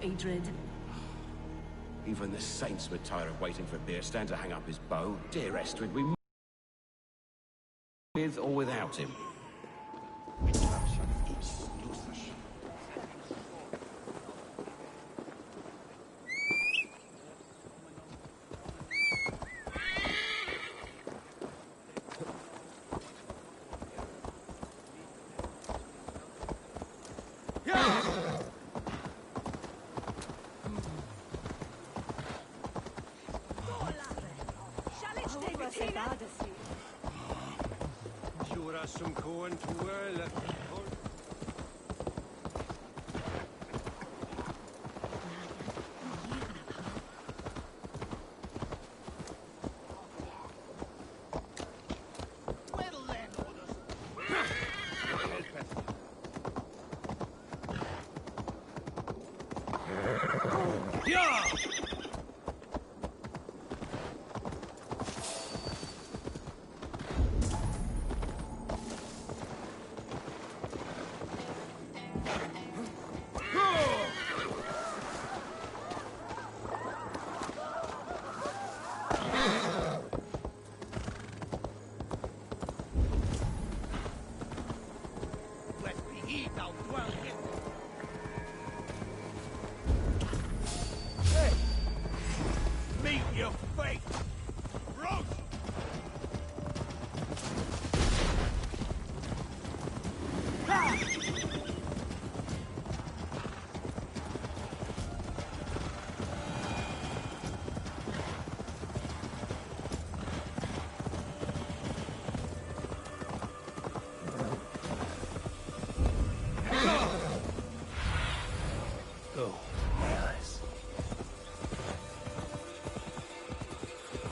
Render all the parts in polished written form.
Adrid. Even the saints would tire of waiting for Beerstan to hang up his bow. Dear Estrid, we with or without him.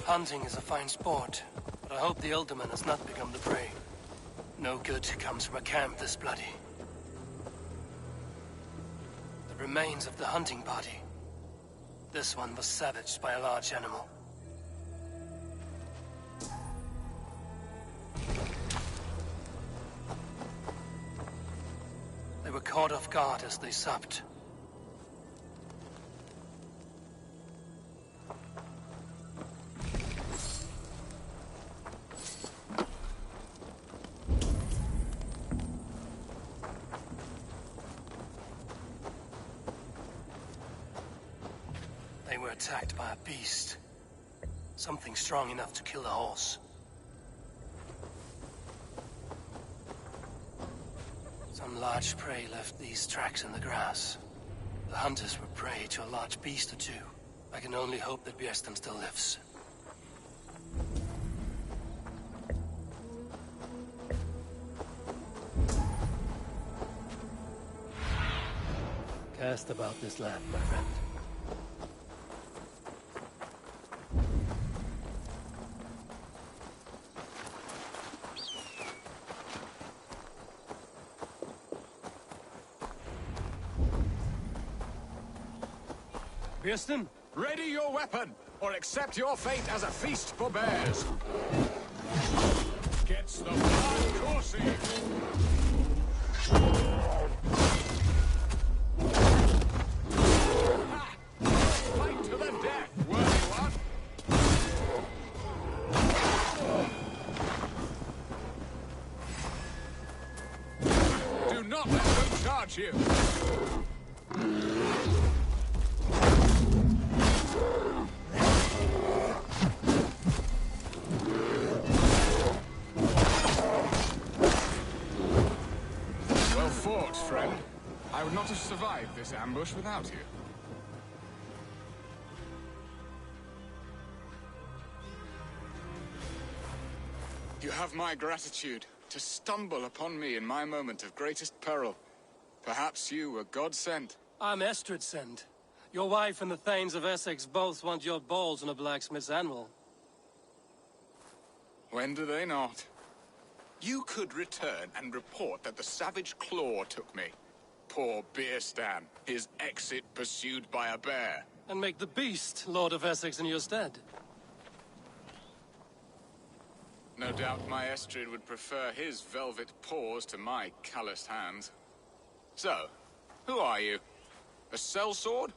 Hunting is a fine sport, but I hope the Alderman has not become the prey. No good comes from a camp this bloody. The remains of the hunting party. This one was savaged by a large animal. They were caught off guard as they supped. They were attacked by a beast. Something strong enough to kill a horse. Some large prey left these tracks in the grass. The hunters were prey to a large beast or two. I can only hope that Björnstam still lives. Cast about this land, my friend. Björnstam? Ready your weapon, or accept your fate as a feast for bears. Gets the blood coursing. Fight to the death, worthy one. Do not let them charge you. Friend, I would not have survived this ambush without you. You have my gratitude to stumble upon me in my moment of greatest peril. Perhaps you were God-sent. I'm Estrid sent. Your wife and the Thanes of Essex both want your balls on a blacksmith's anvil. When do they not? You could return and report that the savage claw took me. Poor Björnstam, his exit pursued by a bear. And make the beast Lord of Essex in your stead. No doubt my Estrid would prefer his velvet paws to my calloused hands. So, who are you? A sellsword?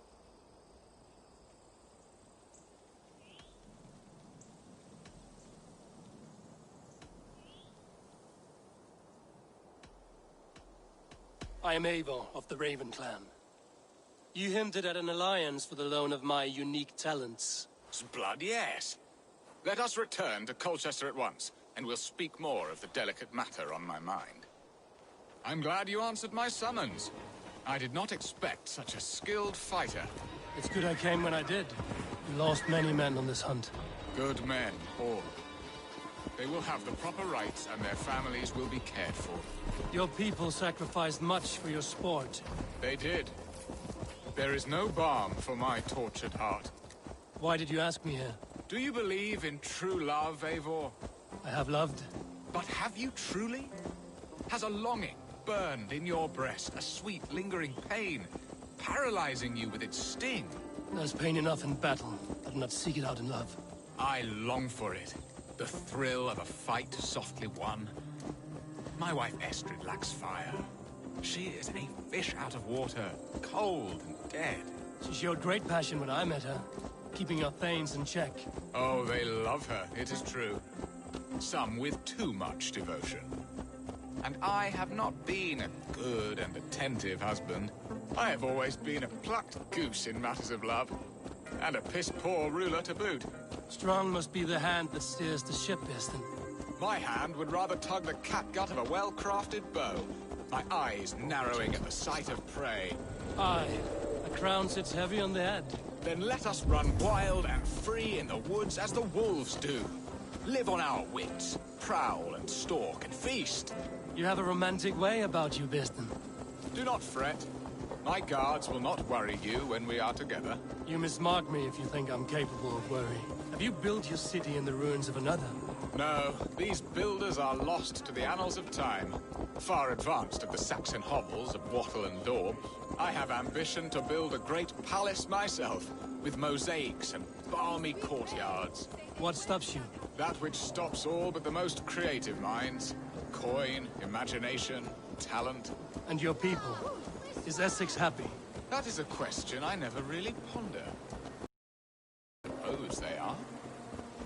I am Eivor of the Raven Clan. You hinted at an alliance for the loan of my unique talents. Blood, yes. Let us return to Colchester at once, and we'll speak more of the delicate matter on my mind. I'm glad you answered my summons. I did not expect such a skilled fighter. It's good I came when I did. We lost many men on this hunt. Good men, all. They will have the proper rights, and their families will be cared for. Your people sacrificed much for your sport. They did. There is no balm for my tortured heart. Why did you ask me here? Do you believe in true love, Eivor? I have loved. But have you truly? Has a longing burned in your breast, a sweet, lingering pain, paralyzing you with its sting? There's pain enough in battle. I do not seek it out in love. I long for it. The thrill of a fight softly won. My wife Estrid lacks fire. She is a fish out of water, cold and dead. She showed great passion when I met her, keeping her thanes in check. Oh, they love her, it is true. Some with too much devotion. And I have not been a good and attentive husband. I have always been a plucked goose in matters of love. And a piss-poor ruler to boot. Strong must be the hand that steers the ship, Eston. My hand would rather tug the catgut of a well-crafted bow. My eyes narrowing at the sight of prey. Aye, a crown sits heavy on the head. Then let us run wild and free in the woods as the wolves do. Live on our wits, prowl and stalk and feast. You have a romantic way about you, Biston. Do not fret. My guards will not worry you when we are together. You mismark me if you think I'm capable of worry. Have you built your city in the ruins of another? No, these builders are lost to the annals of time. Far advanced of the Saxon hovels of Wattle and Daub. I have ambition to build a great palace myself, with mosaics and balmy courtyards. What stops you? That which stops all but the most creative minds. Coin, imagination, talent. And your people? Is Essex happy? That is a question I never really ponder. I suppose they are.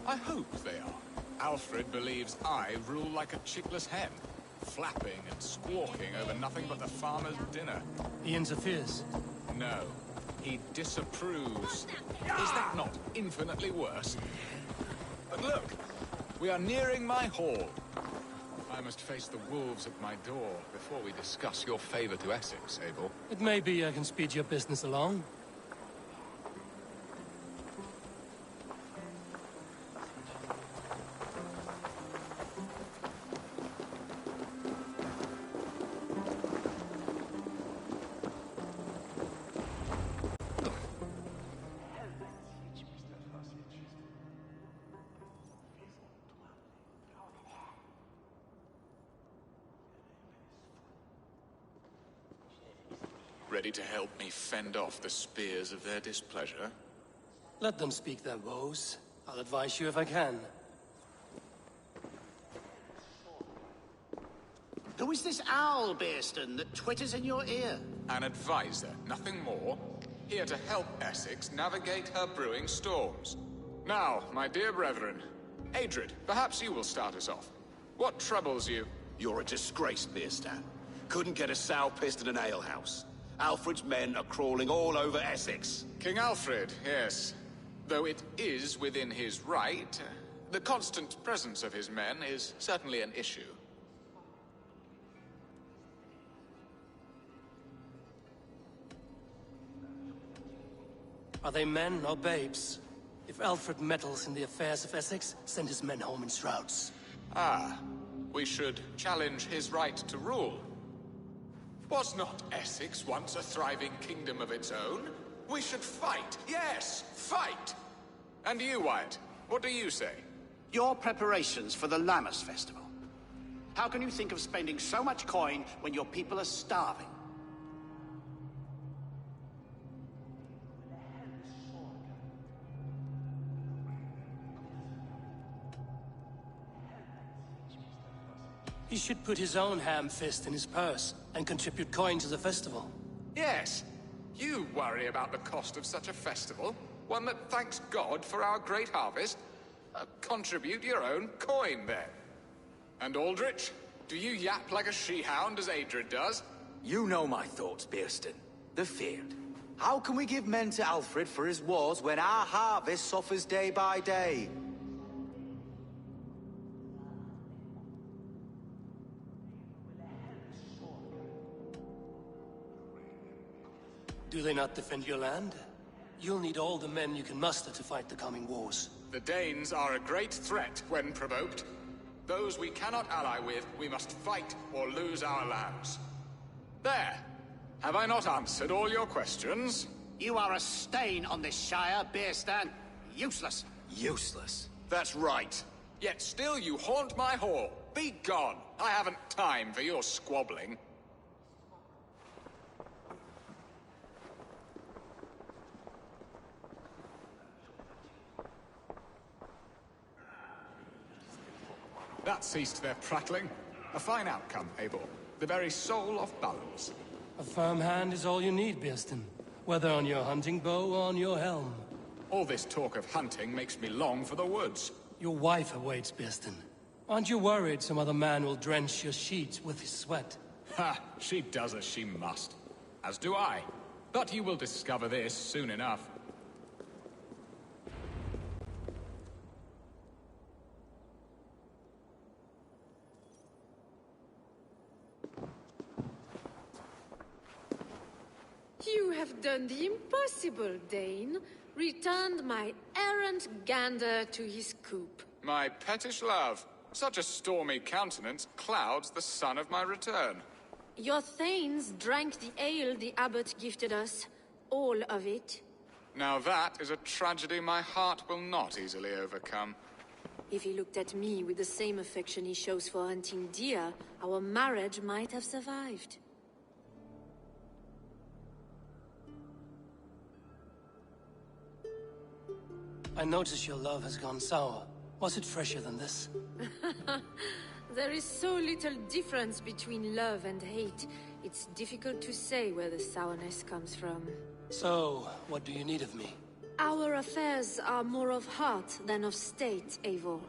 I hope they are. Alfred believes I rule like a chickless hen, flapping and squawking over nothing but the farmer's dinner. He interferes? No, he disapproves. Is that not infinitely worse? But look, we are nearing my hall. I must face the wolves at my door before we discuss your favor to Essex, Abel. It may be I can speed your business along. Ready to help me fend off the spears of their displeasure? Let them speak their woes. I'll advise you if I can. Who is this owl, Bearston, that twitters in your ear? An advisor, nothing more. Here to help Essex navigate her brewing storms. Now, my dear brethren, Adrid, perhaps you will start us off. What troubles you? You're a disgrace, Beerstan. Couldn't get a sow pissed in an alehouse. Alfred's men are crawling all over Essex. King Alfred, yes. Though it is within his right, the constant presence of his men is certainly an issue. Are they men or babes? If Alfred meddles in the affairs of Essex, send his men home in shrouds. Ah, we should challenge his right to rule. Was not Essex once a thriving kingdom of its own? We should fight, yes, fight! And you, Wyatt, what do you say? Your preparations for the Lammas festival. How can you think of spending so much coin when your people are starving? He should put his own ham fist in his purse and contribute coin to the festival. Yes, You worry about the cost of such a festival? One that thanks God for our great harvest? Contribute your own coin, then. And Aldrich, do you yap like a she-hound as Adrid does? You know my thoughts, Bearston. The feared. How can we give men to Alfred for his wars when our harvest suffers day by day? Do they not defend your land? You'll need all the men you can muster to fight the coming wars. The Danes are a great threat when provoked. Those we cannot ally with, we must fight or lose our lands. There! Have I not answered all your questions? You are a stain on this Shire, Bearstan. Useless. Useless. That's right. Yet still you haunt my hall. Be gone! I haven't time for your squabbling. That ceased their prattling. A fine outcome, Eivor. The very soul of balance. A firm hand is all you need, Bearston. Whether on your hunting bow or on your helm. All this talk of hunting makes me long for the woods. Your wife awaits, Bearston. Aren't you worried some other man will drench your sheets with his sweat? Ha! She does as she must. As do I. But you will discover this soon enough. You have done the impossible, Dane. Returned my errant gander to his coop. My pettish love. Such a stormy countenance clouds the sun of my return. Your thanes drank the ale the abbot gifted us. All of it. Now that is a tragedy my heart will not easily overcome. If he looked at me with the same affection he shows for hunting deer, our marriage might have survived. I notice your love has gone sour. Was it fresher than this? There is so little difference between love and hate. It's difficult to say where the sourness comes from. So, what do you need of me? Our affairs are more of heart than of state, Eivor.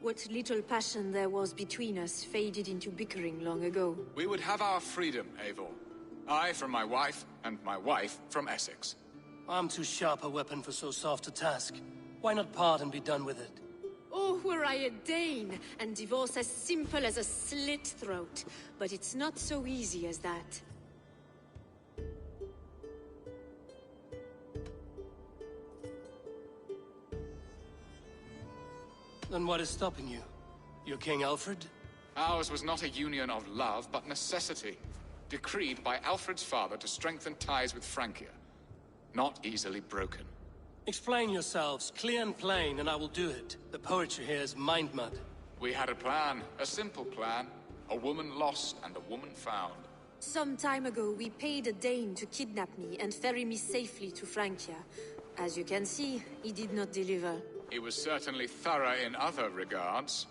What little passion there was between us faded into bickering long ago. We would have our freedom, Eivor. I from my wife, and my wife from Essex. I'm too sharp a weapon for so soft a task. Why not part and be done with it? Oh, were I a Dane, and divorce as simple as a slit throat. But it's not so easy as that. Then what is stopping you? Your King Alfred? Ours was not a union of love, but necessity. Decreed by Alfred's father to strengthen ties with Francia. Not easily broken. Explain yourselves, clear and plain, and I will do it. The poetry here is mind mud. We had a plan, a simple plan. A woman lost and a woman found. Some time ago, we paid a Dane to kidnap me and ferry me safely to Francia. As you can see, he did not deliver. He was certainly thorough in other regards.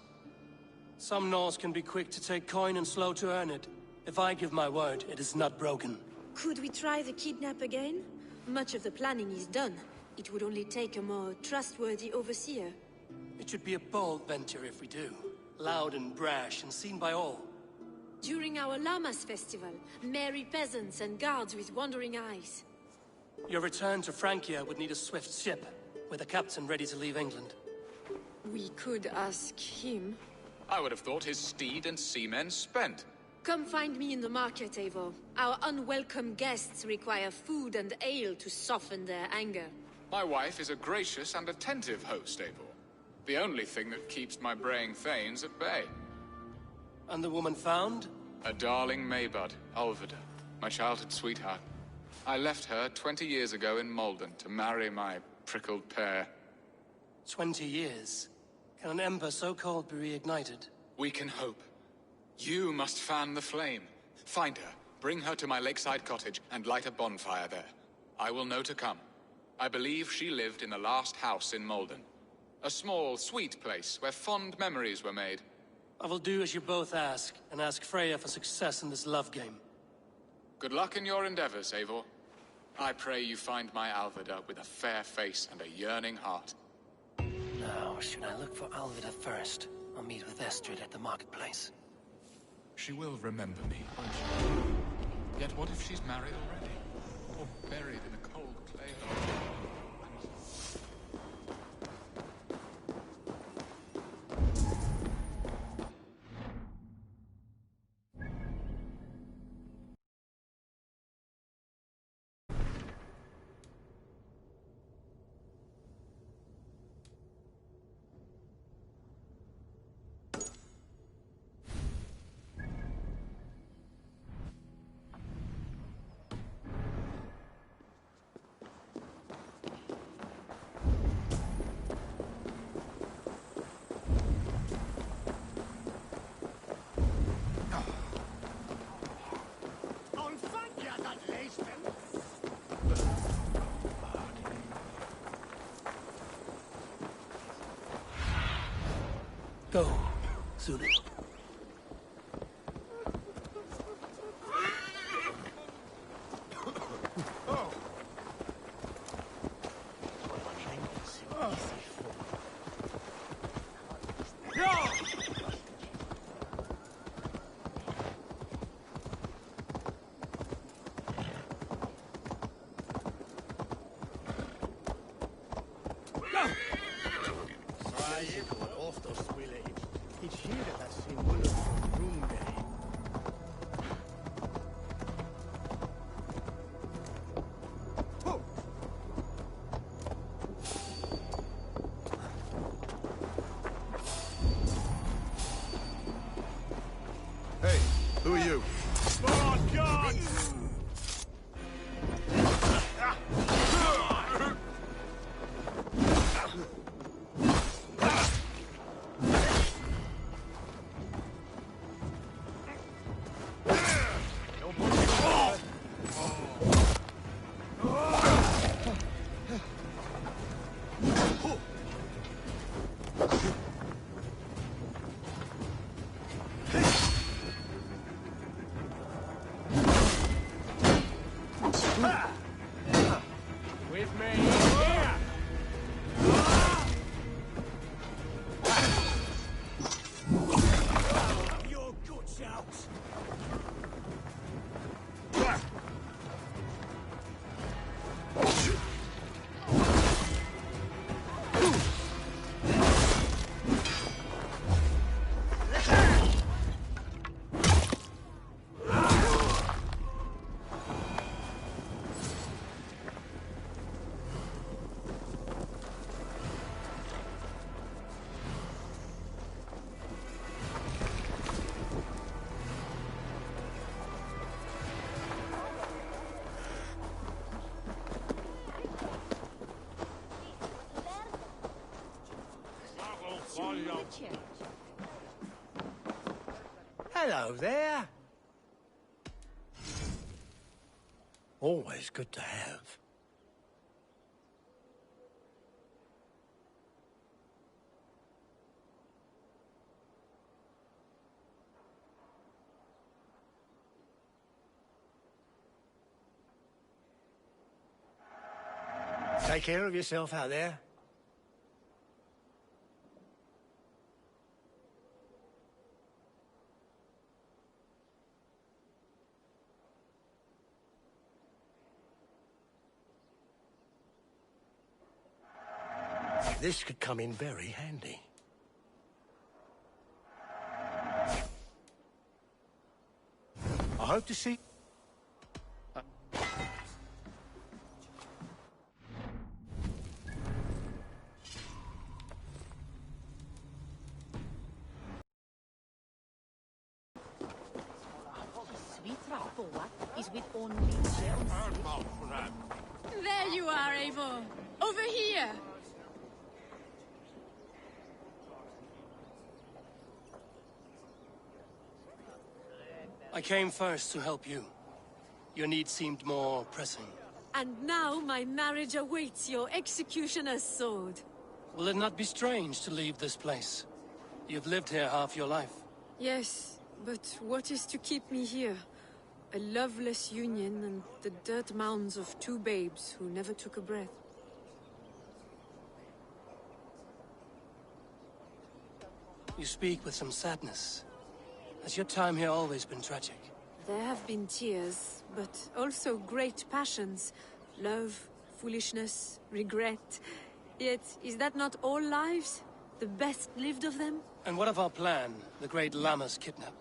Some Norse can be quick to take coin and slow to earn it. If I give my word, it is not broken. Could we try the kidnap again? Much of the planning is done. It would only take a more trustworthy overseer. It should be a bold venture if we do. Loud and brash and seen by all. During our Llamas festival, merry peasants and guards with wandering eyes. Your return to Francia would need a swift ship, with a captain ready to leave England. We could ask him. I would have thought his steed and seamen spent. Come find me in the market, Eivor. Our unwelcome guests require food and ale to soften their anger. My wife is a gracious and attentive host, Eivor. The only thing that keeps my braying thanes at bay. And the woman found? A darling Maybud, Ulvida, my childhood sweetheart. I left her 20 years ago in Malden to marry my prickled pear. 20 years. Can an ember so cold be reignited? We can hope. You must fan the flame. Find her, bring her to my lakeside cottage, and light a bonfire there. I will know to come. I believe she lived in the last house in Malden. A small, sweet place where fond memories were made. I will do as you both ask, and ask Freya for success in this love game. Good luck in your endeavors, Eivor. I pray you find my Alvida with a fair face and a yearning heart. Now, should I look for Alvida first, or meet with Estrid at the marketplace? She will remember me, won't she? Yet what if she's married already? Or buried in a cold clay hole? Go, Zulu. Hey, who are you? Oh, God! With me, here! Your guts out! Hello there. Always good to have. Take care of yourself out there. This could come in very handy. I hope to see... Is with only There you are, Eivor. Over here. I came first to help you. Your need seemed more pressing. And now my marriage awaits your executioner's sword. Will it not be strange to leave this place? You've lived here half your life. Yes, but what is to keep me here? A loveless union and the dirt mounds of two babes who never took a breath. You speak with some sadness. Has your time here always been tragic? There have been tears, but also great passions. Love, foolishness, regret. Yet, is that not all lives? The best lived of them? And what of our plan, the great Lammas kidnap?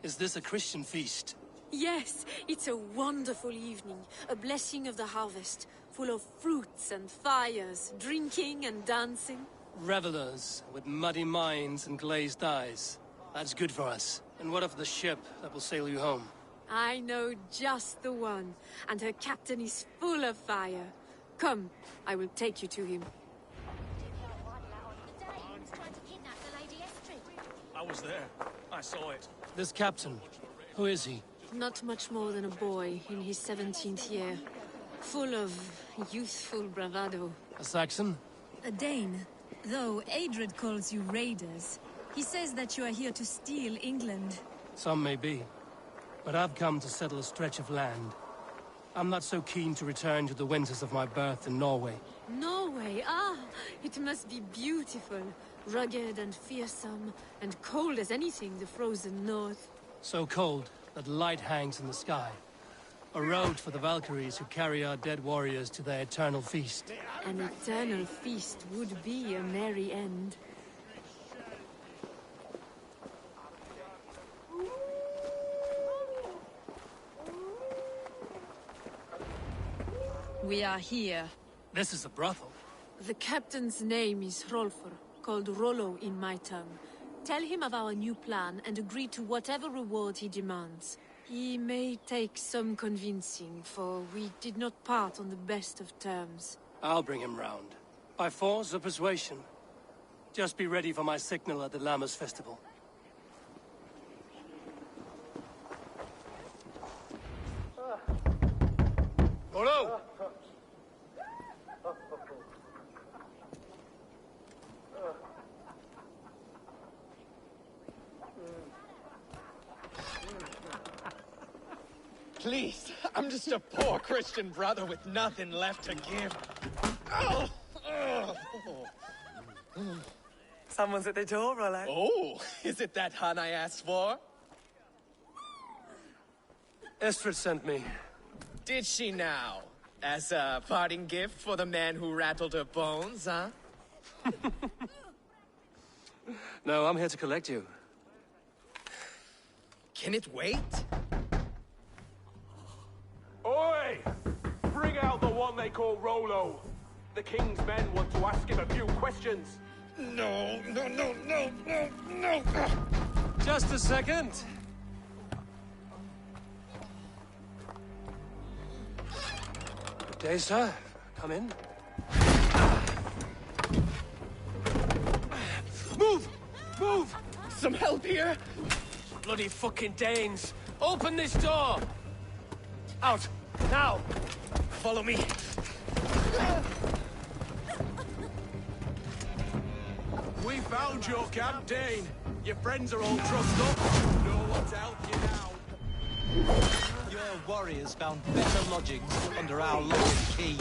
Is this a Christian feast? Yes, it's a wonderful evening. A blessing of the harvest, full of fruits and fires, drinking and dancing. Revelers with muddy minds and glazed eyes. That's good for us. And what of the ship that will sail you home? I know just the one, and her captain is full of fire. Come, I will take you to him. I was there. I saw it. This captain, who is he? Not much more than a boy in his 17th year. Full of youthful bravado. A Saxon? A Dane. Though Adred calls you raiders. He says that you are here to steal England. Some may be. But I've come to settle a stretch of land. I'm not so keen to return to the winters of my birth in Norway. Norway? Ah, it must be beautiful. Rugged and fearsome, and cold as anything the frozen north. So cold that light hangs in the sky. A road for the Valkyries who carry our dead warriors to their eternal feast. An eternal feast would be a merry end. We are here. This is a brothel. The captain's name is Hrolfr, called Rollo in my tongue. Tell him of our new plan and agree to whatever reward he demands. He may take some convincing, for we did not part on the best of terms. I'll bring him round. By force or persuasion. Just be ready for my signal at the Lammas festival. Rollo! Please, I'm just a poor Christian brother with nothing left to give. Oh, Someone's at the door, Rollo. oh, is it that hun I asked for? Estrid sent me. Did she now? As a parting gift for the man who rattled her bones, huh? No, I'm here to collect you. Can it wait? Oi! Bring out the one they call Rollo. The king's men want to ask him a few questions. No. Just a second. Good day, sir. Come in. Move! Move! Some help here? Bloody fucking Danes! Open this door! Out! Now! Follow me. We found your camp, Dane. Your friends are all trussed up. No one to help you now. Your warriors found better lodgings under our lock and key.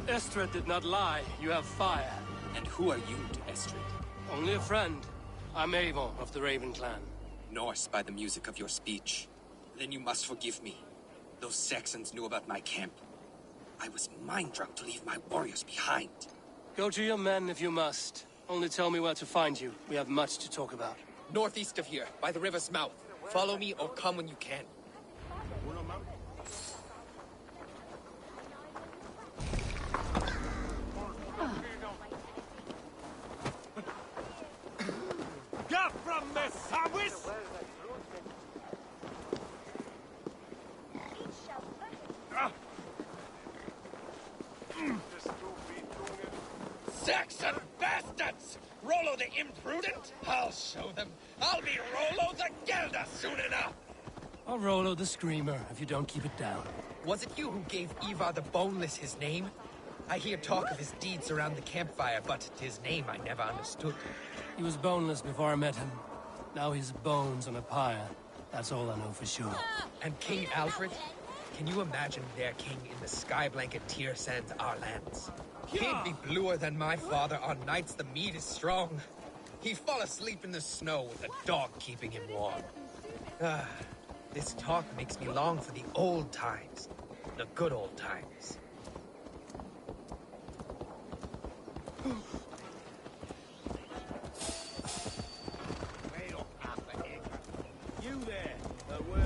Estrid did not lie. You have fire. And who are you to Estrid? Only a friend. I'm Avon of the Raven clan. Norse by the music of your speech. Then you must forgive me. Those Saxons knew about my camp. I was mind-drunk to leave my warriors behind. Go to your men if you must. Only tell me where to find you. We have much to talk about. Northeast of here, by the river's mouth. Follow me or come when you can. Get from this sandwich! Saxon bastards! Rollo the imprudent? I'll show them. I'll be Rollo the Gelder soon enough! Or Rollo the Screamer, if you don't keep it down. Was it you who gave Ivar the Boneless his name? I hear talk of his deeds around the campfire, but his name I never understood. He was boneless before I met him. Now he's bones on a pyre. That's all I know for sure. And King Alfred? Can you imagine their king in the sky blanket tear sands our lands? He'd be bluer than my father on nights the mead is strong. He'd fall asleep in the snow with a dog keeping him warm. This talk makes me long for the old times. The good old times. You there, a word.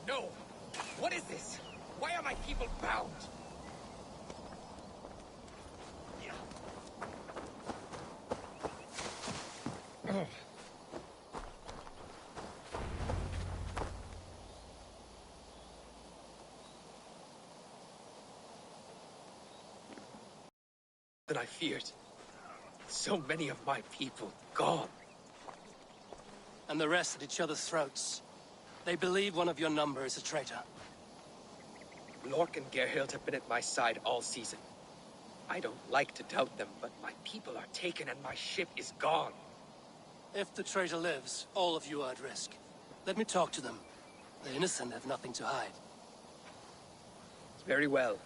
No! What is this? Why are my people bound? Ugh. Than I feared. So many of my people gone. And the rest at each other's throats. They believe one of your number is a traitor. Lork and Gerhild have been at my side all season. I don't like to doubt them, but my people are taken and my ship is gone. If the traitor lives, all of you are at risk. Let me talk to them. The innocent have nothing to hide. Very well.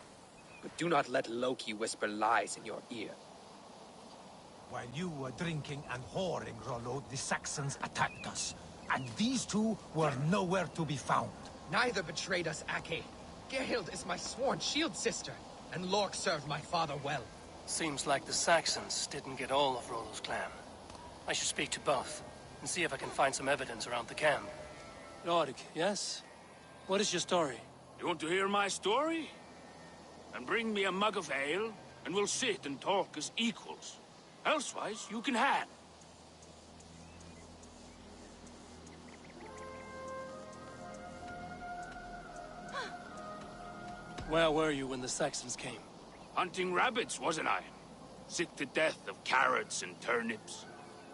But do not let Loki whisper lies in your ear. While you were drinking and whoring, Rollo, the Saxons attacked us. And these two were nowhere to be found. Neither betrayed us, Ake. Gerhild is my sworn shield sister, and Lork served my father well. Seems like the Saxons didn't get all of Rollo's clan. I should speak to both, and see if I can find some evidence around the camp. Lord, yes? What is your story? You want to hear my story? And bring me a mug of ale, and we'll sit and talk as equals. Elsewise, you can hang. Where were you when the Saxons came? Hunting rabbits, wasn't I? Sick to death of carrots and turnips.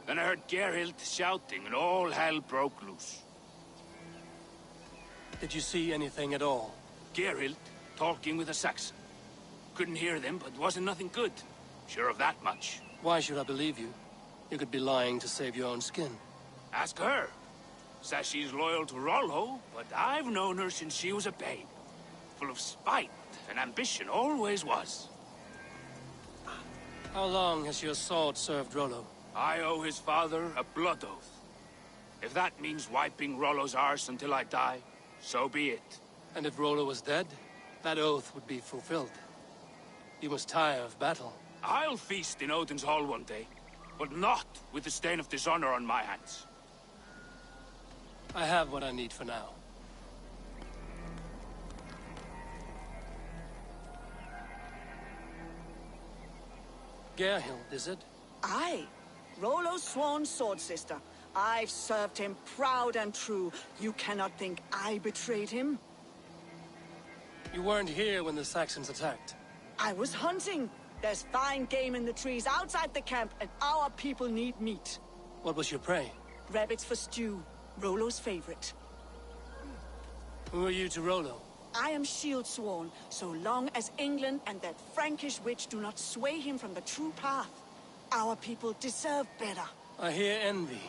Then I heard Gerhild shouting, and all hell broke loose. Did you see anything at all? Gerhild talking with a Saxon. Couldn't hear them, but wasn't nothing good. Sure of that much. Why should I believe you? You could be lying to save your own skin. Ask her. Says she's loyal to Rollo, but I've known her since she was a babe. Full of spite and ambition, always was. How long has your sword served Rollo? I owe his father a blood oath. If that means wiping Rollo's arse until I die, so be it. And if Rollo was dead, that oath would be fulfilled. You must tire of battle. I'll feast in Odin's hall one day, but not with the stain of dishonor on my hands. I have what I need for now. Gerhild, is it? Aye. Rollo's sworn sword sister. I've served him proud and true. You cannot think I betrayed him? You weren't here when the Saxons attacked. I was hunting. There's fine game in the trees outside the camp, and our people need meat. What was your prey? Rabbits for stew. Rollo's favorite. Who are you to Rollo? I am shield sworn, so long as England and that Frankish witch do not sway him from the true path. Our people deserve better. I hear envy.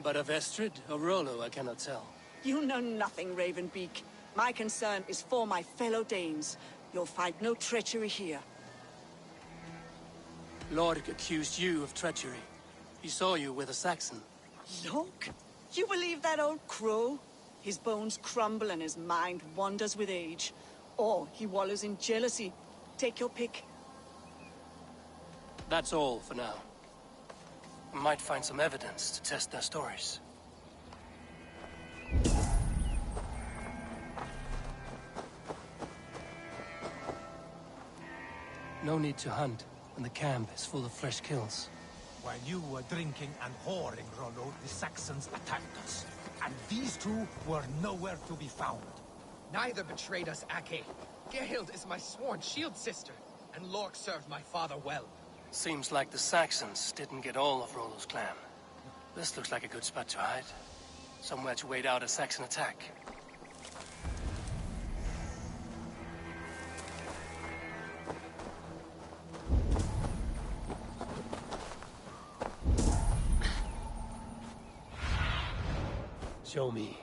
But of Estrid or Rollo, I cannot tell. You know nothing, Ravenbeak. My concern is for my fellow Danes. You'll find no treachery here. Lork accused you of treachery. He saw you with a Saxon. Lork? You believe that old crow? His bones crumble and his mind wanders with age. Or he wallows in jealousy. Take your pick. That's all for now. I might find some evidence to test their stories. No need to hunt when the camp is full of fresh kills. While you were drinking and whoring, Rollo, the Saxons attacked us. And these two were nowhere to be found. Neither betrayed us, Ake. Gerhild is my sworn shield sister, and Lork served my father well. Seems like the Saxons didn't get all of Rollo's clan. This looks like a good spot to hide. Somewhere to wait out a Saxon attack. Show me.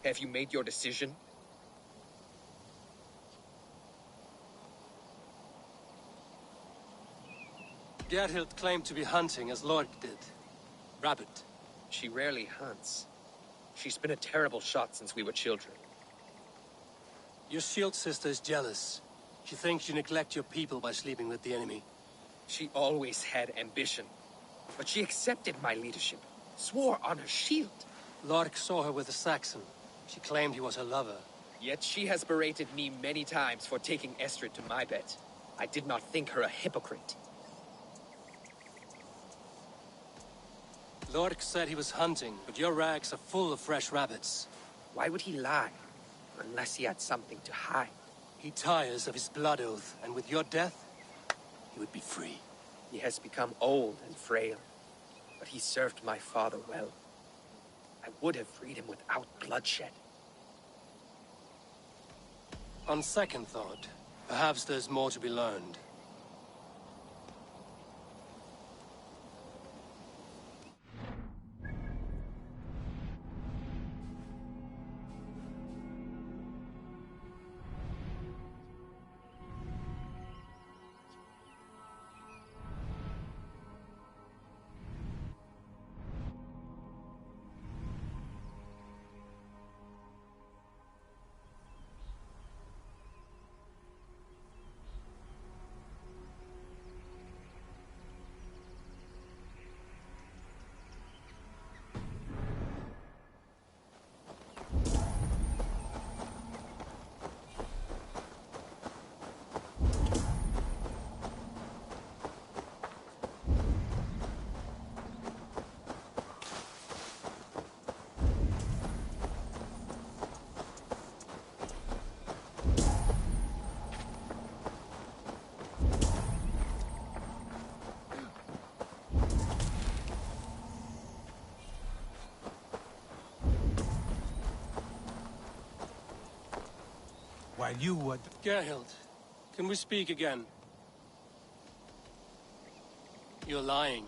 Have you made your decision? Gerhild claimed to be hunting as Lork did. Rabbit. She rarely hunts. She's been a terrible shot since we were children. Your shield sister is jealous. She thinks you neglect your people by sleeping with the enemy. She always had ambition. But she accepted my leadership. Swore on her shield. Lork saw her with a Saxon. She claimed he was her lover. Yet she has berated me many times for taking Estrid to my bed. I did not think her a hypocrite. Lork said he was hunting, but your rags are full of fresh rabbits. Why would he lie? Unless he had something to hide. He tires of his blood oath, and with your death, he would be free. He has become old and frail, but he served my father well. I would have freed him without bloodshed. On second thought, perhaps there's more to be learned. While you were... Gerhild, can we speak again? You're lying.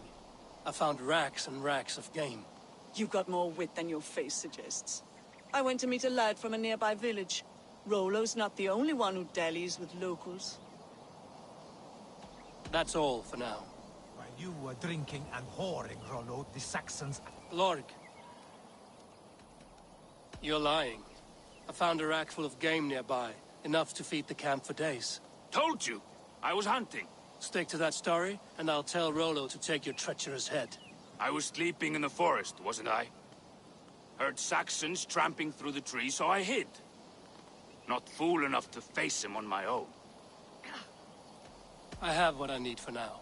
I found racks and racks of game. You've got more wit than your face suggests. I went to meet a lad from a nearby village. Rollo's not the only one who dallies with locals. That's all for now. While you were drinking and whoring, Rollo, the Saxons... Lorg. You're lying. I found a rack full of game nearby. Enough to feed the camp for days. Told you! I was hunting. Stick to that story, and I'll tell Rollo to take your treacherous head. I was sleeping in the forest, wasn't I? Heard Saxons tramping through the trees, so I hid. Not fool enough to face him on my own. I have what I need for now.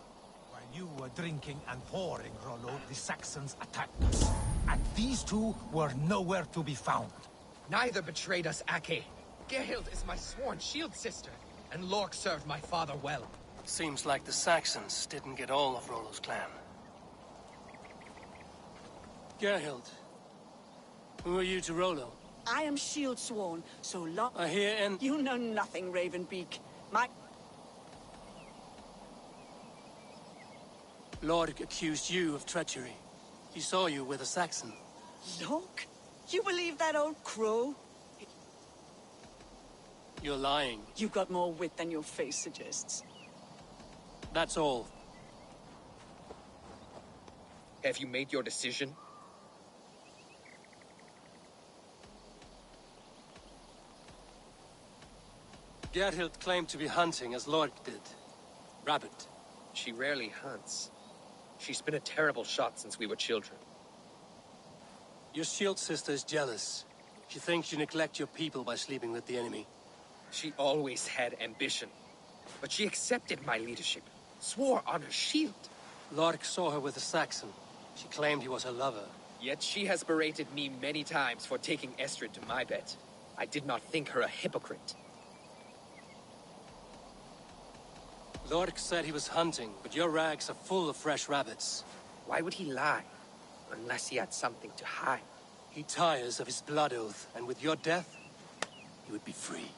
While you were drinking and whoring, Rollo, the Saxons attacked us. And these two were nowhere to be found. Neither betrayed us, Ake. Gerhild is my sworn shield sister, and Lork served my father well. Seems like the Saxons didn't get all of Rollo's clan. Gerhild, who are you to Rollo? I am shield sworn, so long... I hear and... You know nothing, Ravenbeak. Lork accused you of treachery. He saw you with a Saxon. Lork? You believe that old crow? You're lying. You've got more wit than your face suggests. That's all. Have you made your decision? Gerhild claimed to be hunting as Lork did. Rabbit. She rarely hunts. She's been a terrible shot since we were children. Your shield sister is jealous. She thinks you neglect your people by sleeping with the enemy. She always had ambition. But she accepted my leadership. Swore on her shield. Lork saw her with a Saxon. She claimed he was her lover. Yet she has berated me many times for taking Estrid to my bed. I did not think her a hypocrite. Lork said he was hunting, but your rags are full of fresh rabbits. Why would he lie? Unless he had something to hide. He tires of his blood oath, and with your death, he would be free.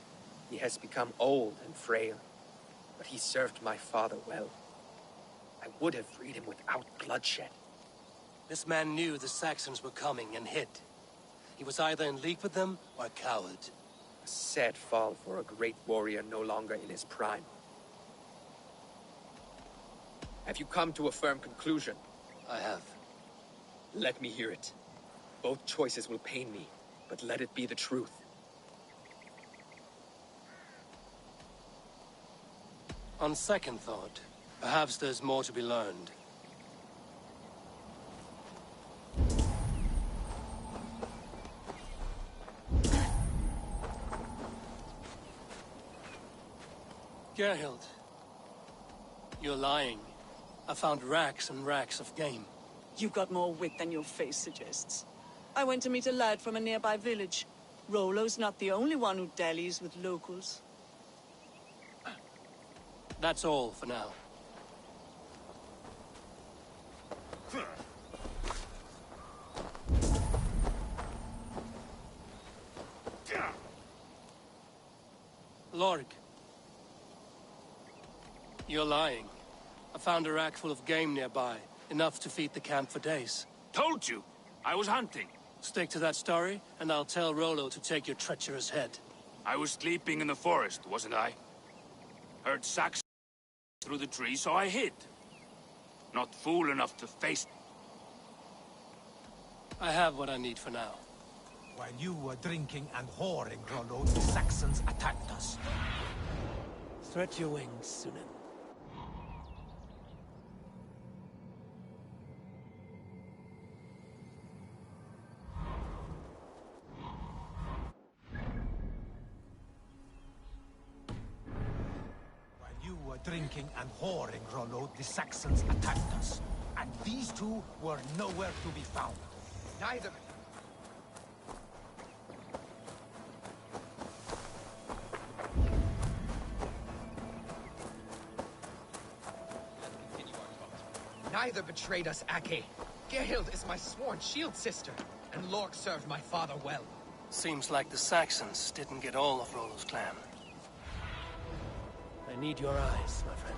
He has become old and frail, but he served my father well. I would have freed him without bloodshed. This man knew the Saxons were coming and hid. He was either in league with them or a coward. A sad fall for a great warrior no longer in his prime. Have you come to a firm conclusion? I have. Let me hear it. Both choices will pain me, but let it be the truth. On second thought, perhaps there's more to be learned. Gerhild, you're lying. I found racks and racks of game. You've got more wit than your face suggests. I went to meet a lad from a nearby village. Rollo's not the only one who dallies with locals. That's all for now. Lorg. You're lying. I found a rack full of game nearby. Enough to feed the camp for days. Told you! I was hunting. Stick to that story, and I'll tell Rollo to take your treacherous head. I was sleeping in the forest, wasn't I? Heard Saxons through the trees, so I hid. Not fool enough to face... I have what I need for now. While you were drinking and whoring, Rollo, the Saxons attacked us. Stretch your wings, Sunan. Drinking and whoring, Rollo, the Saxons attacked us. And these two were nowhere to be found. Neither... Neither betrayed us, Ake. Gerhild is my sworn shield sister, and Lork served my father well. Seems like the Saxons didn't get all of Rollo's clan. I need your eyes, my friend.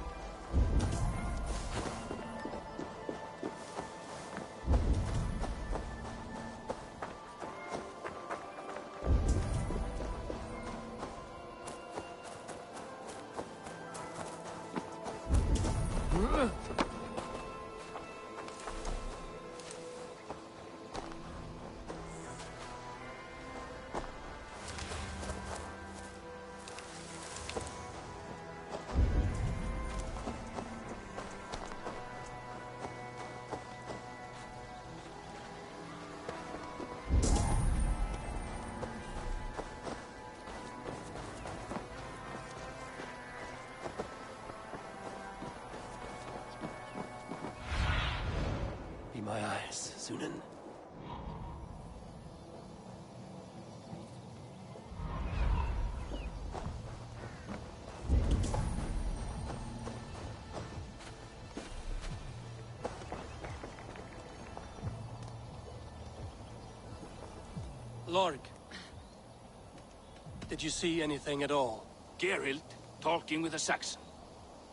Be my eyes, Sunan. Lorg, did you see anything at all? Geralt talking with a Saxon.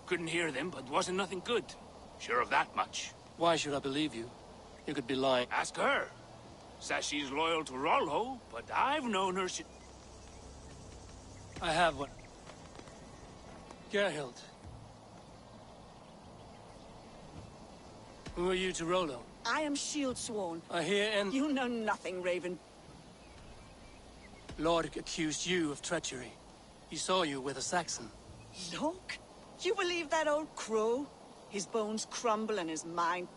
Couldn't hear them, but wasn't nothing good. Sure of that much. Why should I believe you? You could be lying. Ask her. Says she's loyal to Rollo, but I've known her I have one. Gerhild. Who are you to Rollo? I am shield sworn. I hear and... You know nothing, Raven. Lorg accused you of treachery. He saw you with a Saxon. Look, you believe that old crow? His bones crumble and his mind...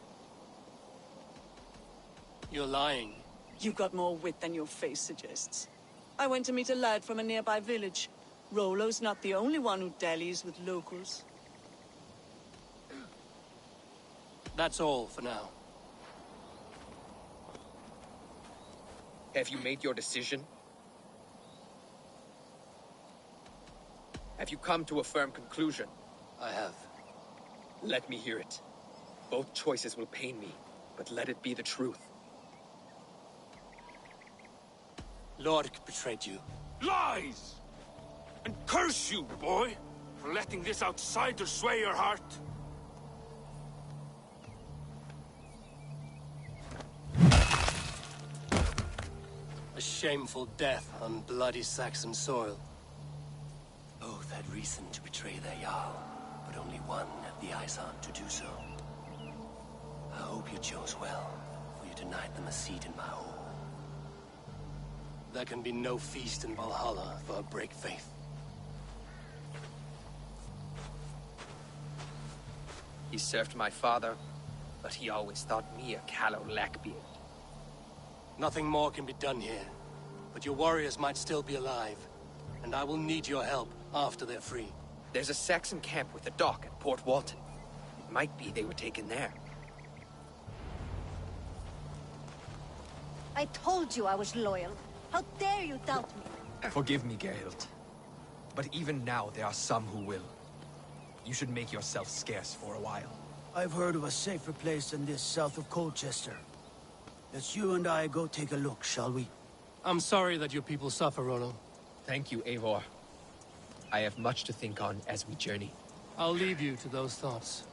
You're lying. You've got more wit than your face suggests. I went to meet a lad from a nearby village. Rollo's not the only one who dallies with locals. That's all for now. Have you made your decision? Have you come to a firm conclusion? I have. Let me hear it. Both choices will pain me, but let it be the truth. Lorg betrayed you. Lies! And curse you, boy, for letting this outsider sway your heart. A shameful death on bloody Saxon soil. Both had reason to betray their Jarl, but only one had the Aesir to do so. I hope you chose well, for you denied them a seat in my hall. There can be no feast in Valhalla for a break faith. He served my father, but he always thought me a callow lackbeard. Nothing more can be done here, but your warriors might still be alive, and I will need your help after they're free. There's a Saxon camp with a dock at Port Walton. It might be they were taken there. I told you I was loyal. How dare you doubt me? Forgive me, Gerhild. But even now, there are some who will. You should make yourself scarce for a while. I've heard of a safer place than this south of Colchester. Let's you and I go take a look, shall we? I'm sorry that your people suffer, Rollo. Thank you, Eivor. I have much to think on as we journey. I'll leave you to those thoughts.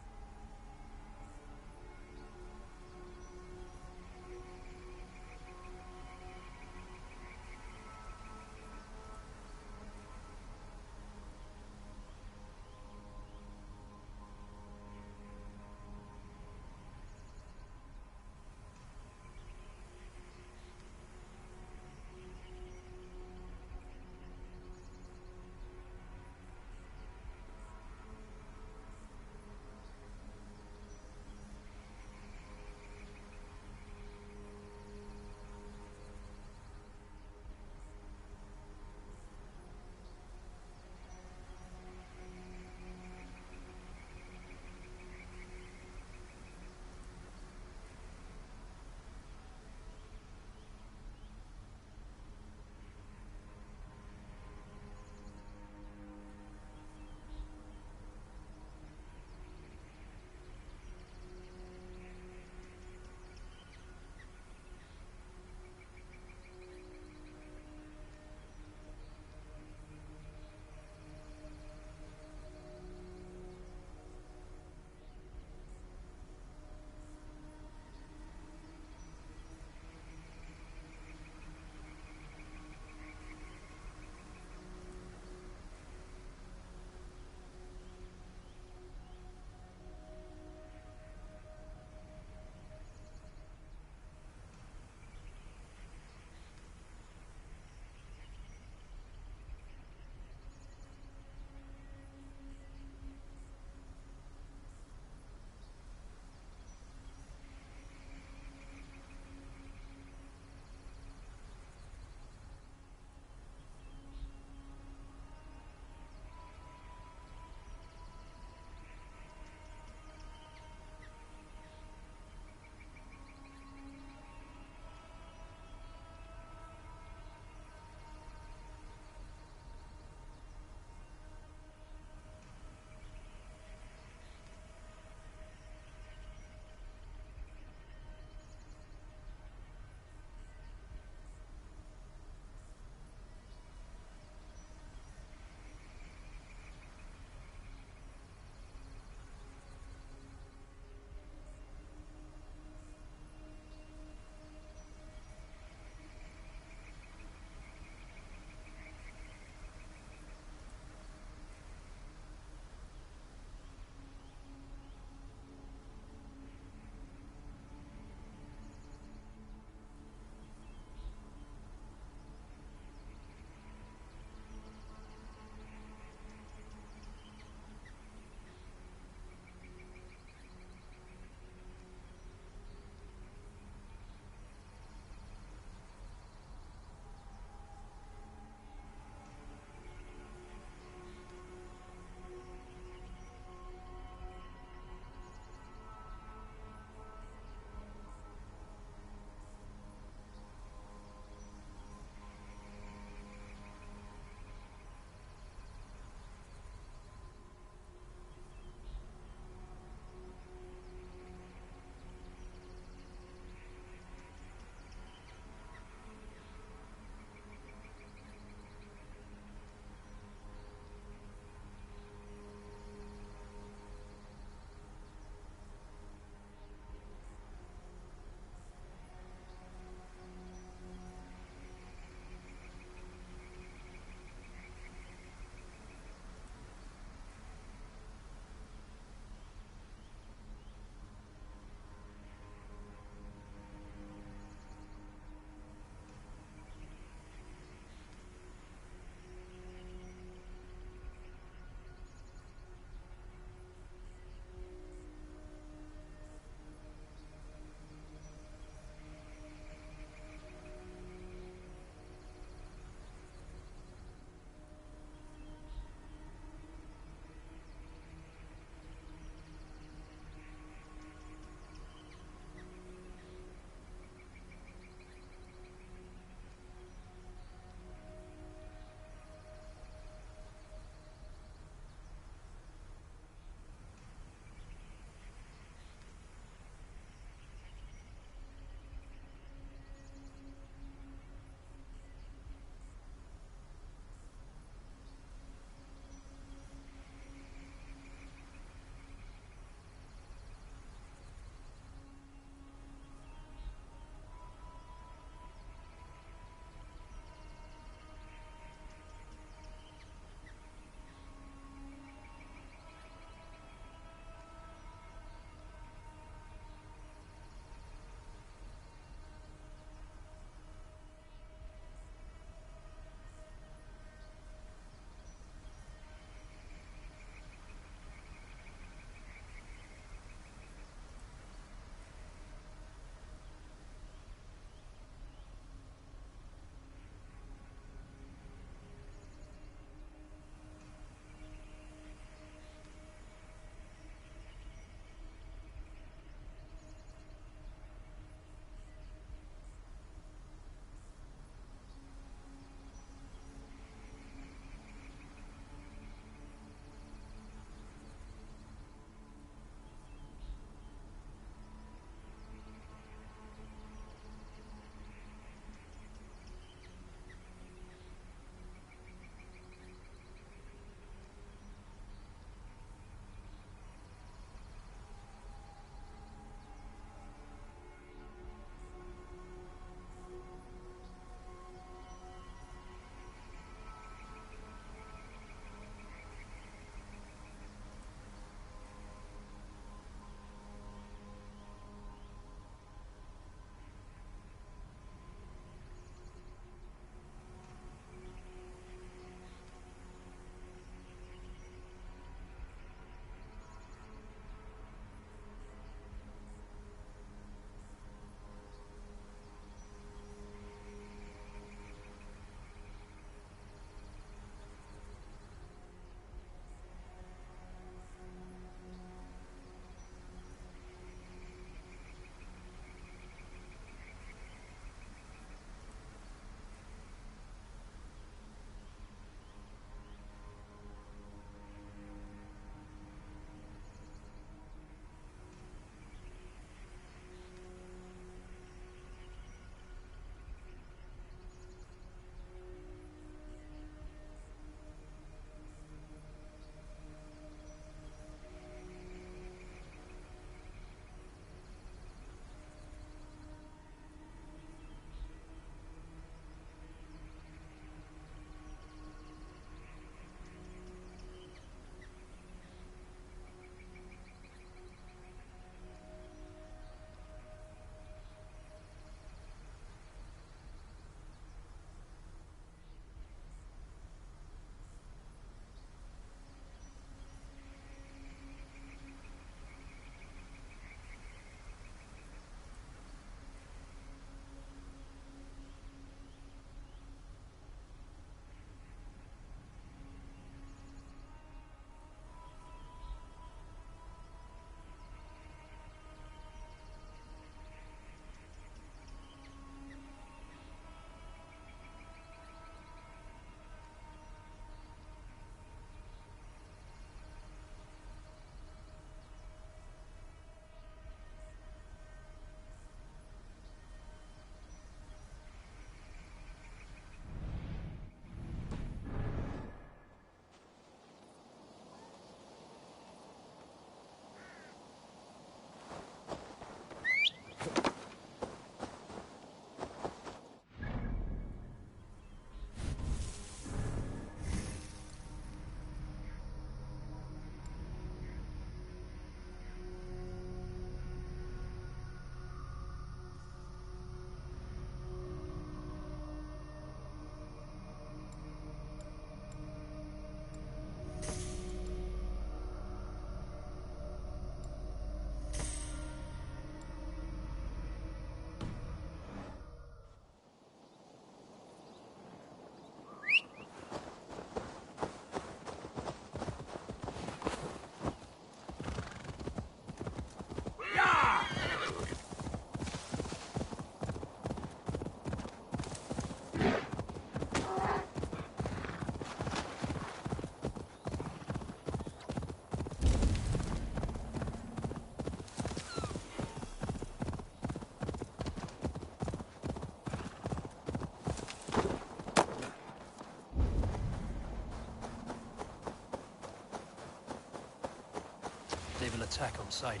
they will attack on sight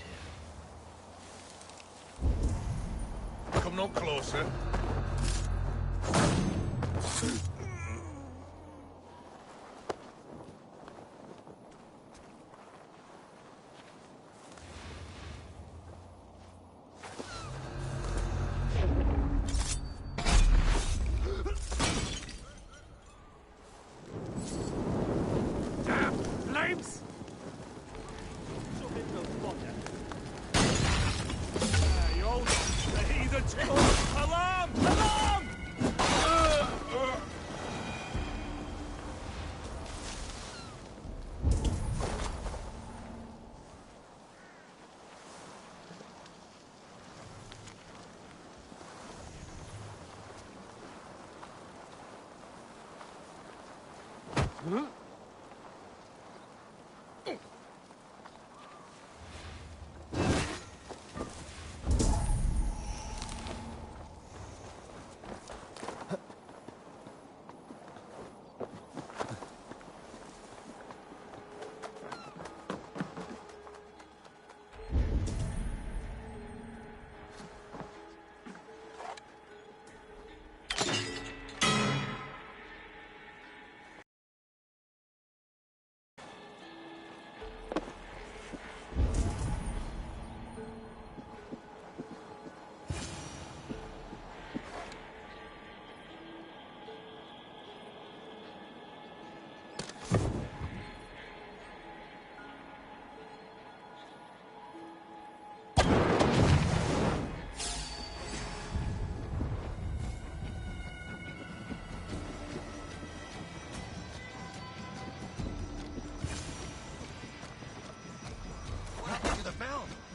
here. Come no closer.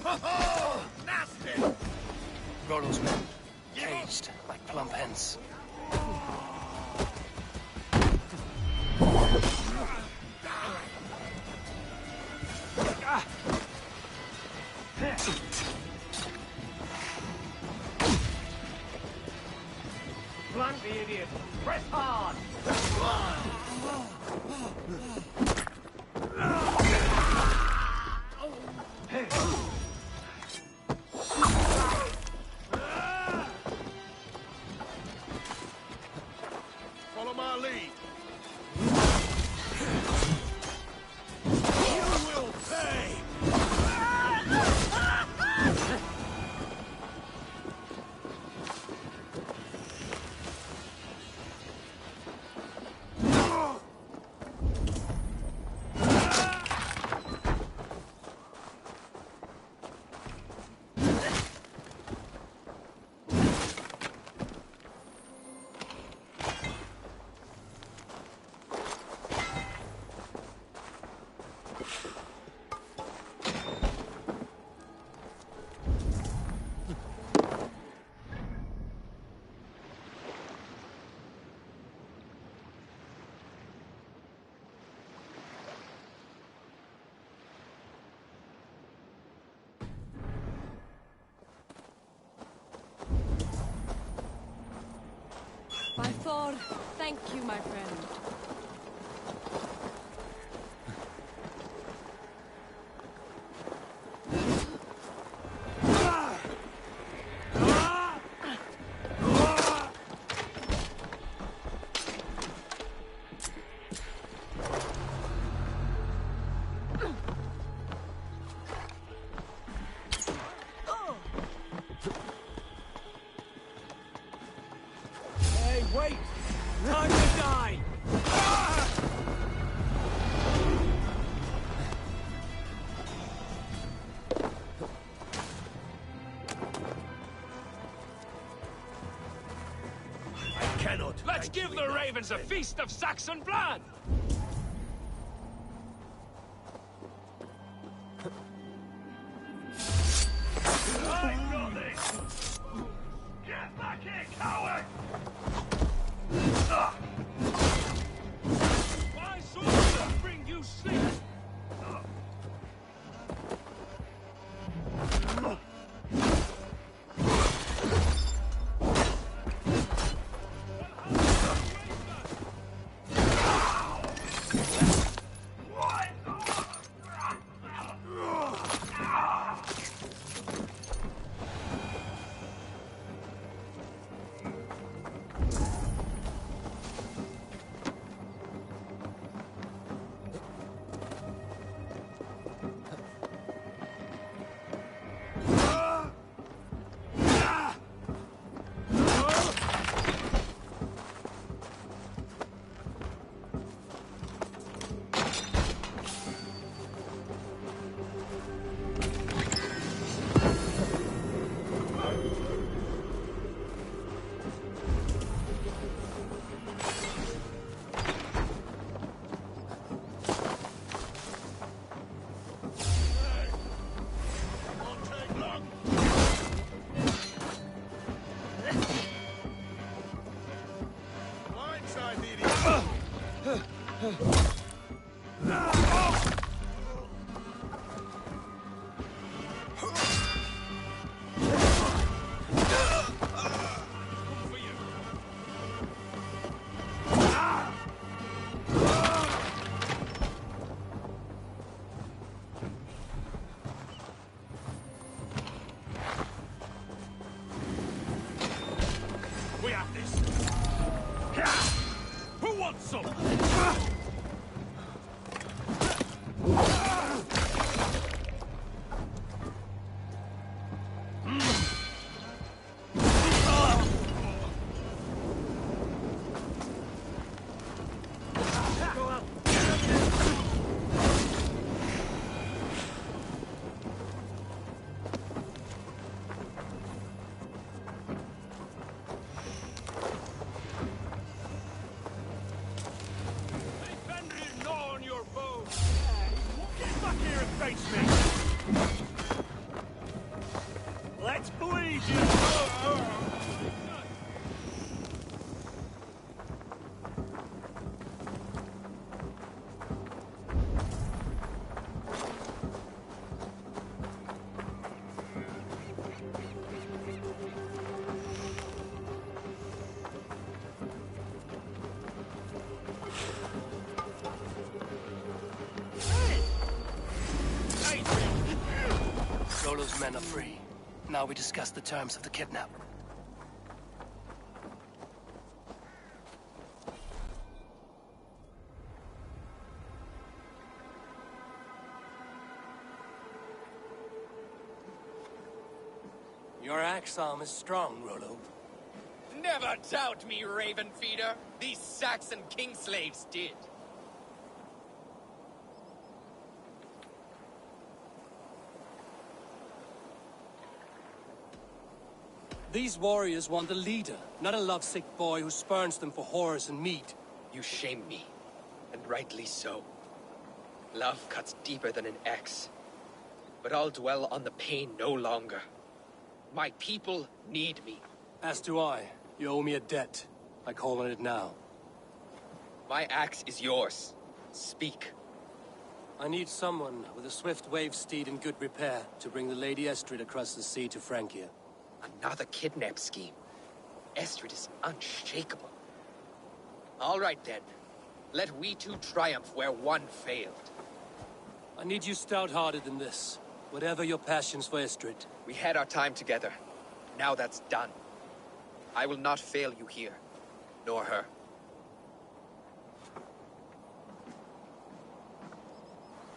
Oh, nasty! Rollo's men, caged like plump hens. Blunt the idiot! Press hard! Follow my lead. By Thor, thank you, my friend. Hey, wait! Time to die! I cannot. Let's give the ravens a feast of Saxon blood! I've got this! Get back here, coward! My sword will bring you sleep! We have this. Who wants some? Face me! Let's bleed you! Rollo's men are free. Now we discuss the terms of the kidnap. Your axe arm is strong, Rollo. Never doubt me, Raven Feeder. These Saxon king slaves did. These warriors want a leader, not a lovesick boy who spurns them for horrors and meat. You shame me, and rightly so. Love cuts deeper than an axe. But I'll dwell on the pain no longer. My people need me. As do I. You owe me a debt. I call on it now. My axe is yours. Speak. I need someone with a swift wave steed in good repair to bring the Lady Estrid across the sea to Francia. Another kidnap scheme. Estrid is unshakable. All right then. Let we two triumph where one failed. I need you stout-hearted in this. Whatever your passions for Estrid. We had our time together. Now that's done. I will not fail you here. Nor her.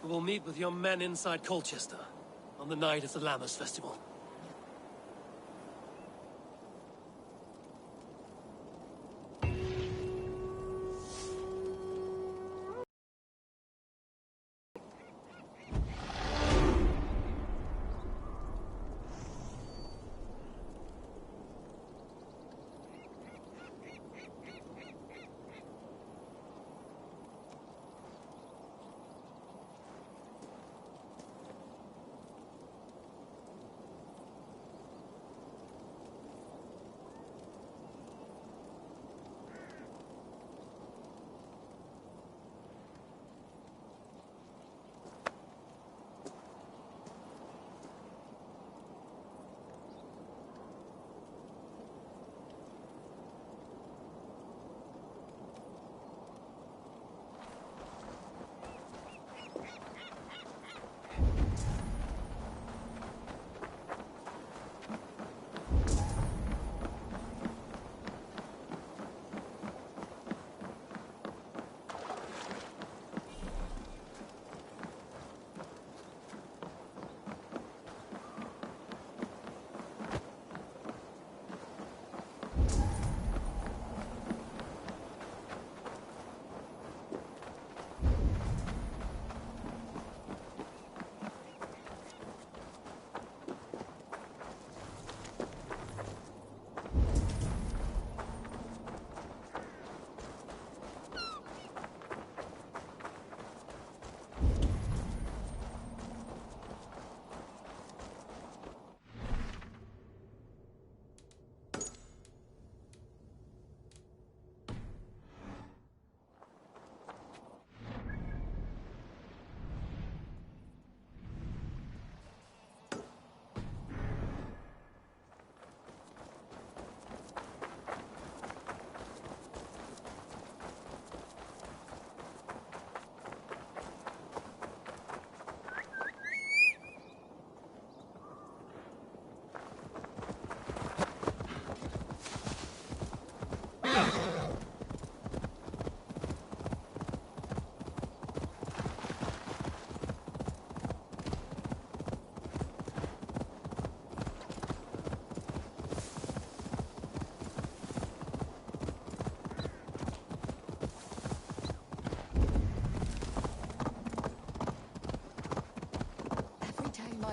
We will meet with your men inside Colchester on the night of the Lammas Festival.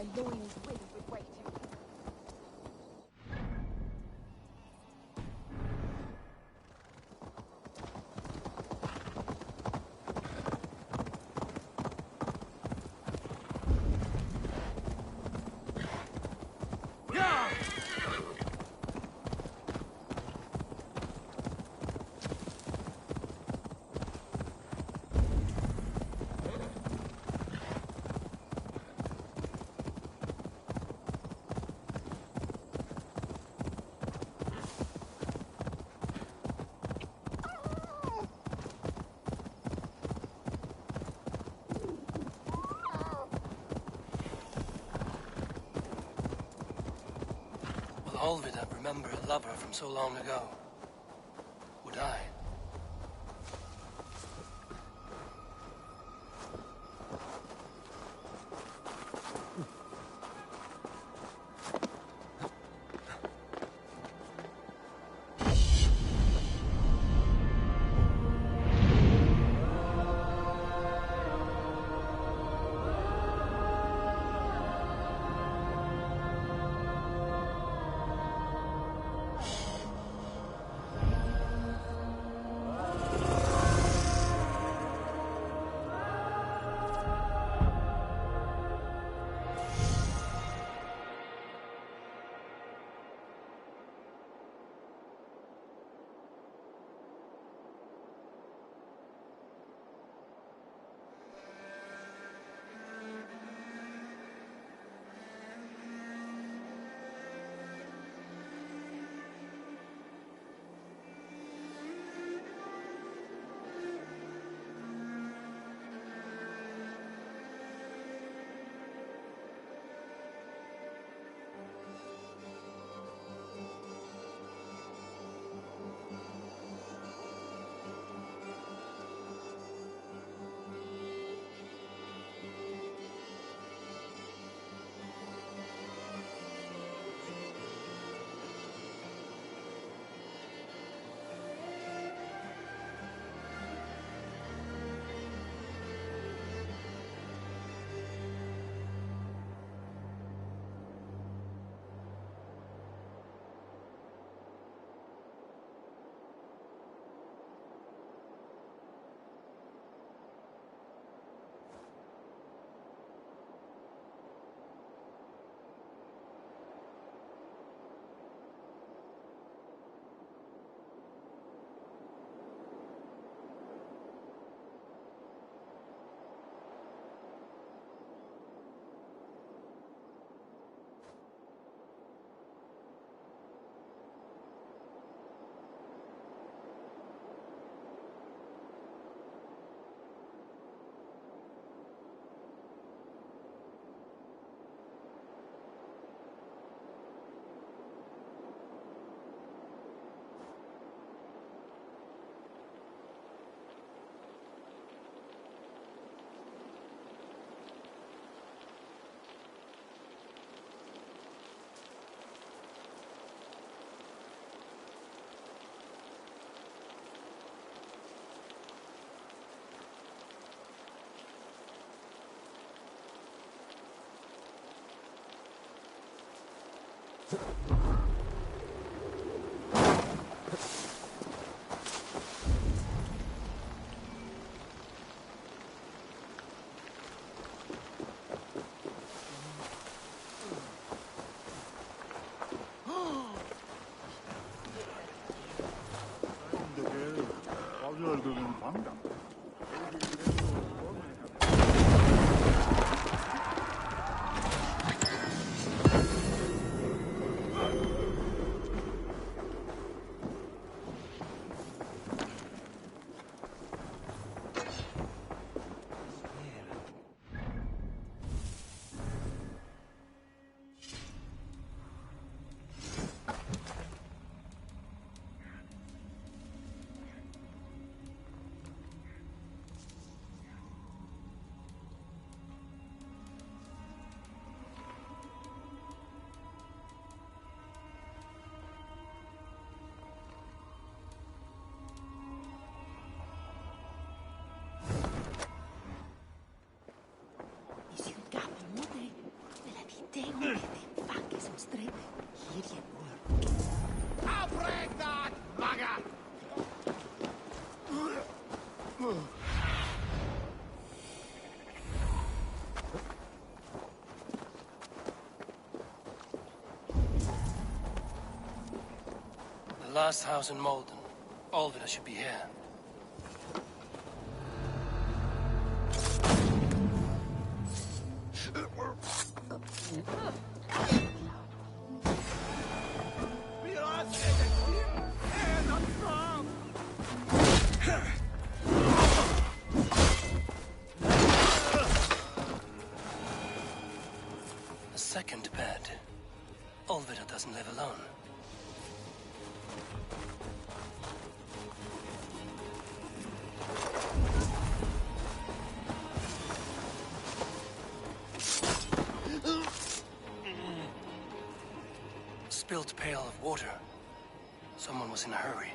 my loins withered with waiting. Olvid I'd remember a lover from so long ago. Would I? The last house in Malden. Olvida should be here. A second bed. Olvida doesn't live alone. Spilled pail of water. Someone was in a hurry.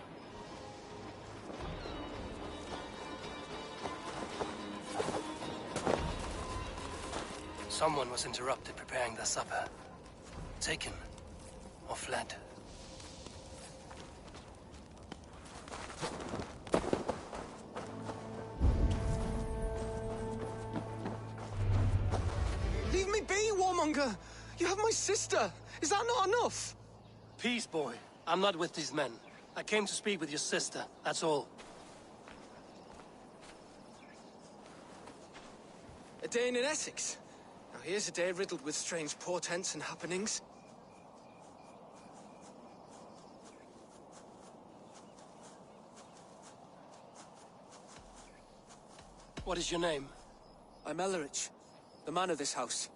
Someone was interrupted preparing their supper. Taken or fled. Leave me be, warmonger! You have my sister! Is that not enough? Peace, boy. I'm not with these men. I came to speak with your sister, that's all. A day in Essex. Now here's a day riddled with strange portents and happenings. What is your name? I'm Ellerich, the man of this house.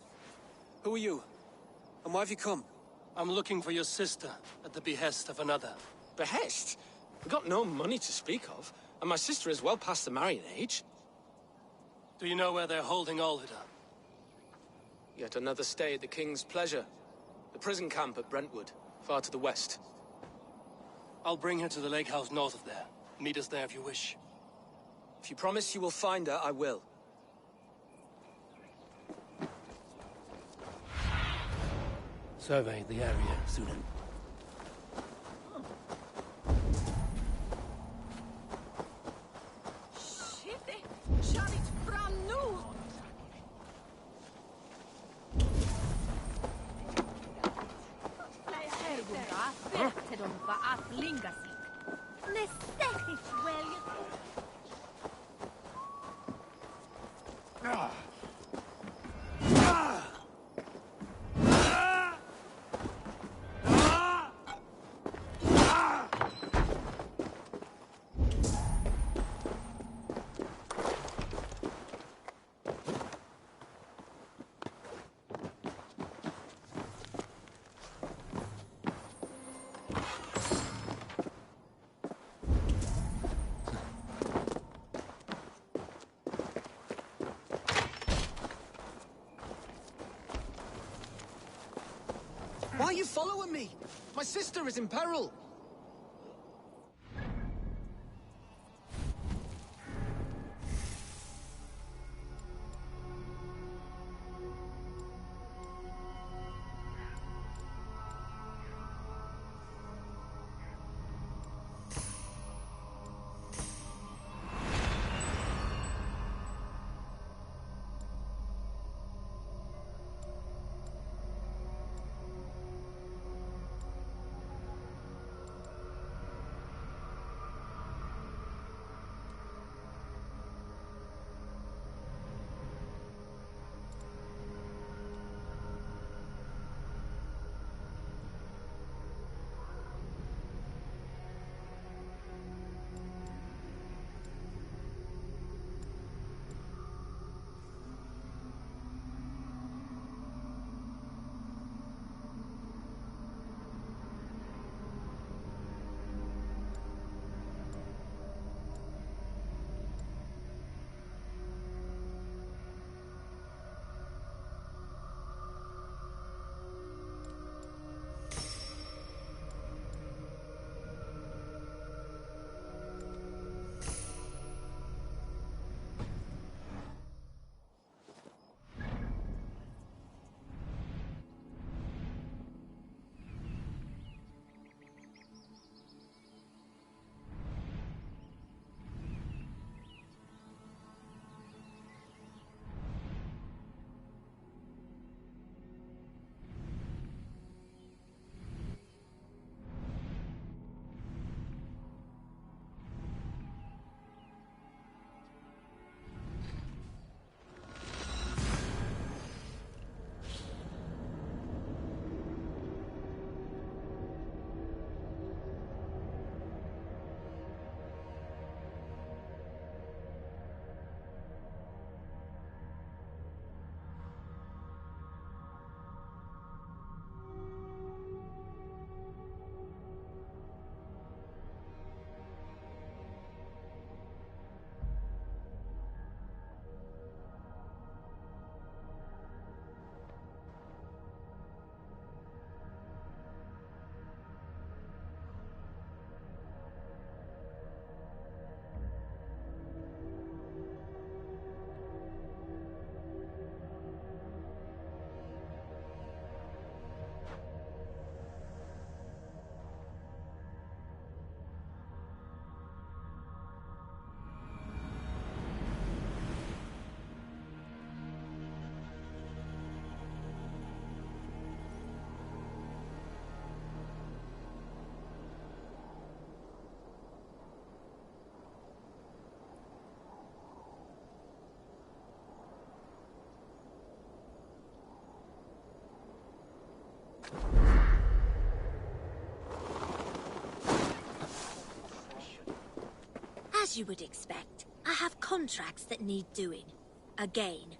Who are you? And why have you come? I'm looking for your sister, at the behest of another. Behest? We've got no money to speak of, and my sister is well past the marrying age. Do you know where they're holding Olvida? Yet another stay at the King's pleasure. The prison camp at Brentwood, far to the west. I'll bring her to the lake house north of there. Meet us there if you wish. If you promise you will find her, I will. Survey the area, Sunan. Why are you following me? My sister is in peril. As you would expect, I have contracts that need doing. Again.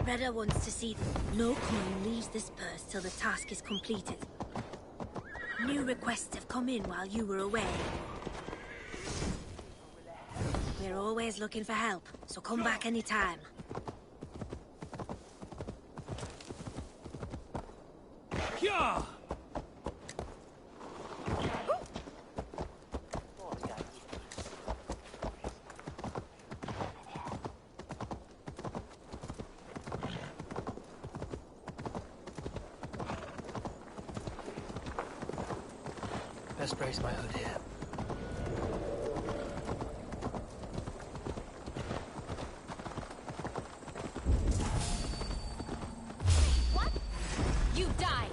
Reda wants to see no coin leaves this purse till the task is completed. New requests have come in while you were away. We're always looking for help, so come back anytime. Yeah! Best brace my hood here. What? You die!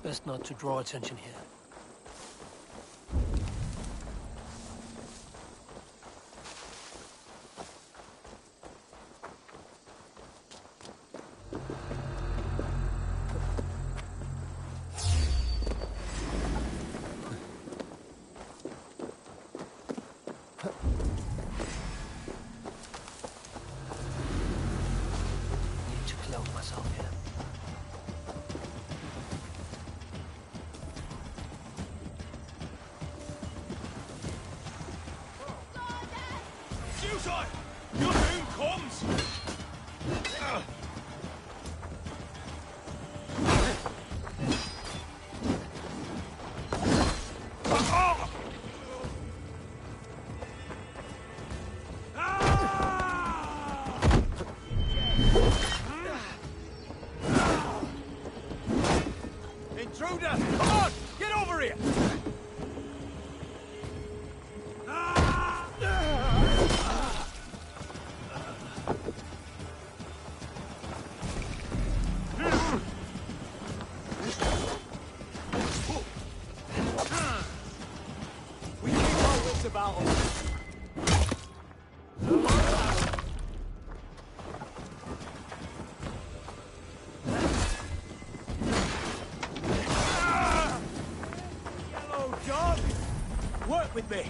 Best not to draw attention here. Need to clone myself here. Suicide! Your doom comes! Intruder! Come on! Get over here! We keep our wits about us. Yellow dog! Work with me!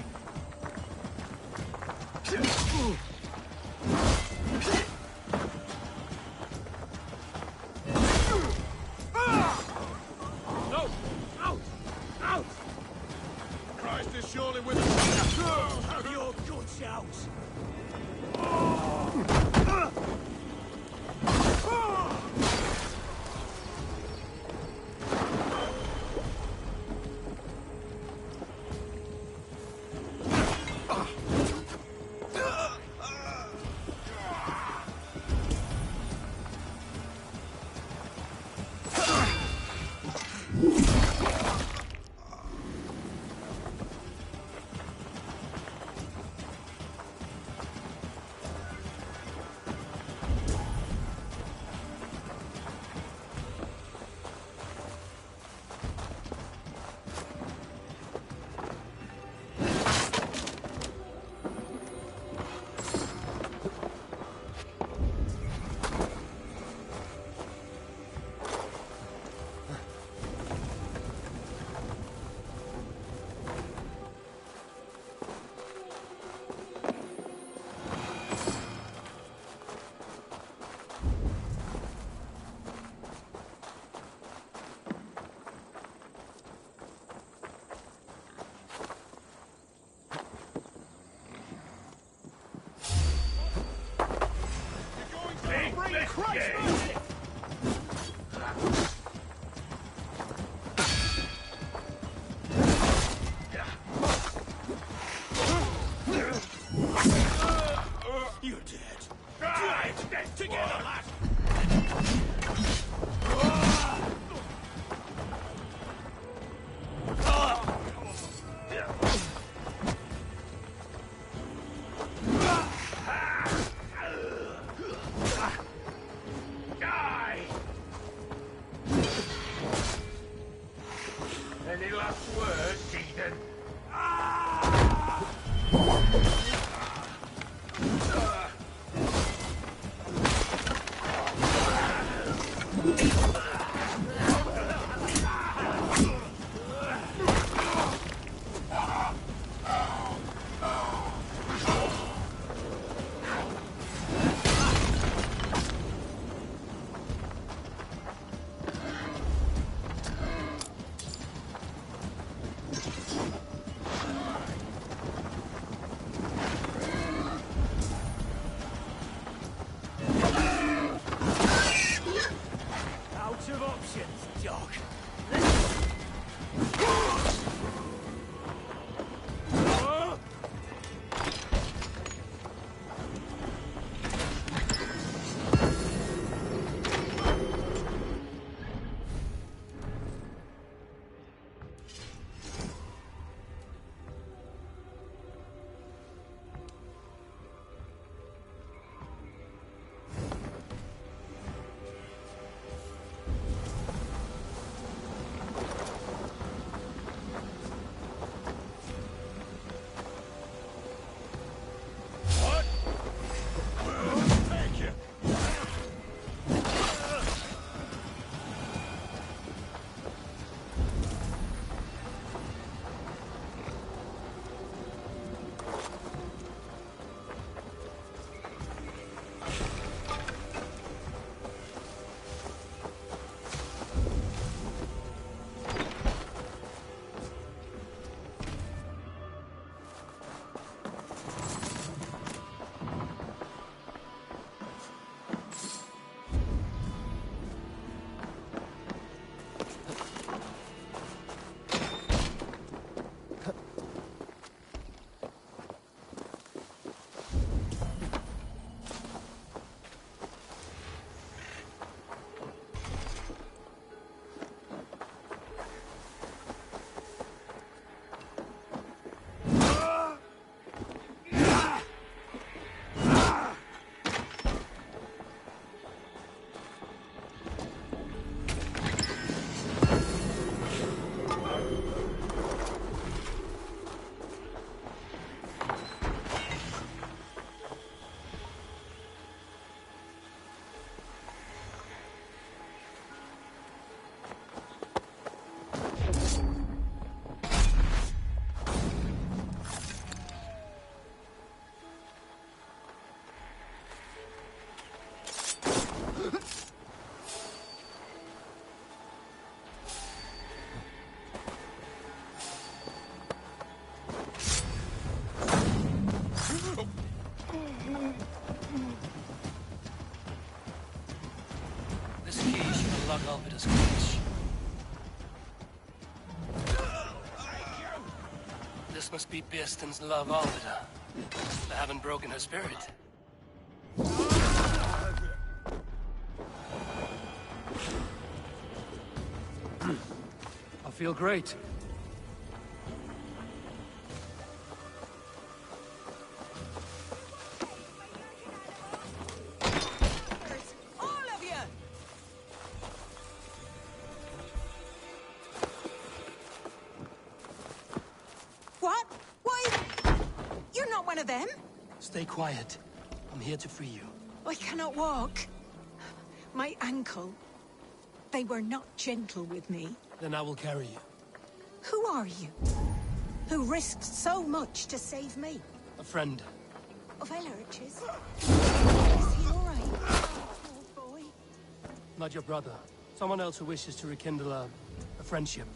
No! Out! Out! Christ is surely with us. Have your guts out! You're dead. Dead together, lad. Any last words, Eden? Out of options, dog. This key should unlock Alvida's cage. This must be Bearston's love, Alvida. They haven't broken her spirit. I feel great. All of you! What? Why? You're not one of them? Stay quiet. I'm here to free you. I cannot walk. My ankle. They were not gentle with me. Then I will carry you. Who are you? Who risked so much to save me? A friend. Of Ellerch's? Is he all right? Poor boy. Not your brother. Someone else who wishes to rekindle a friendship.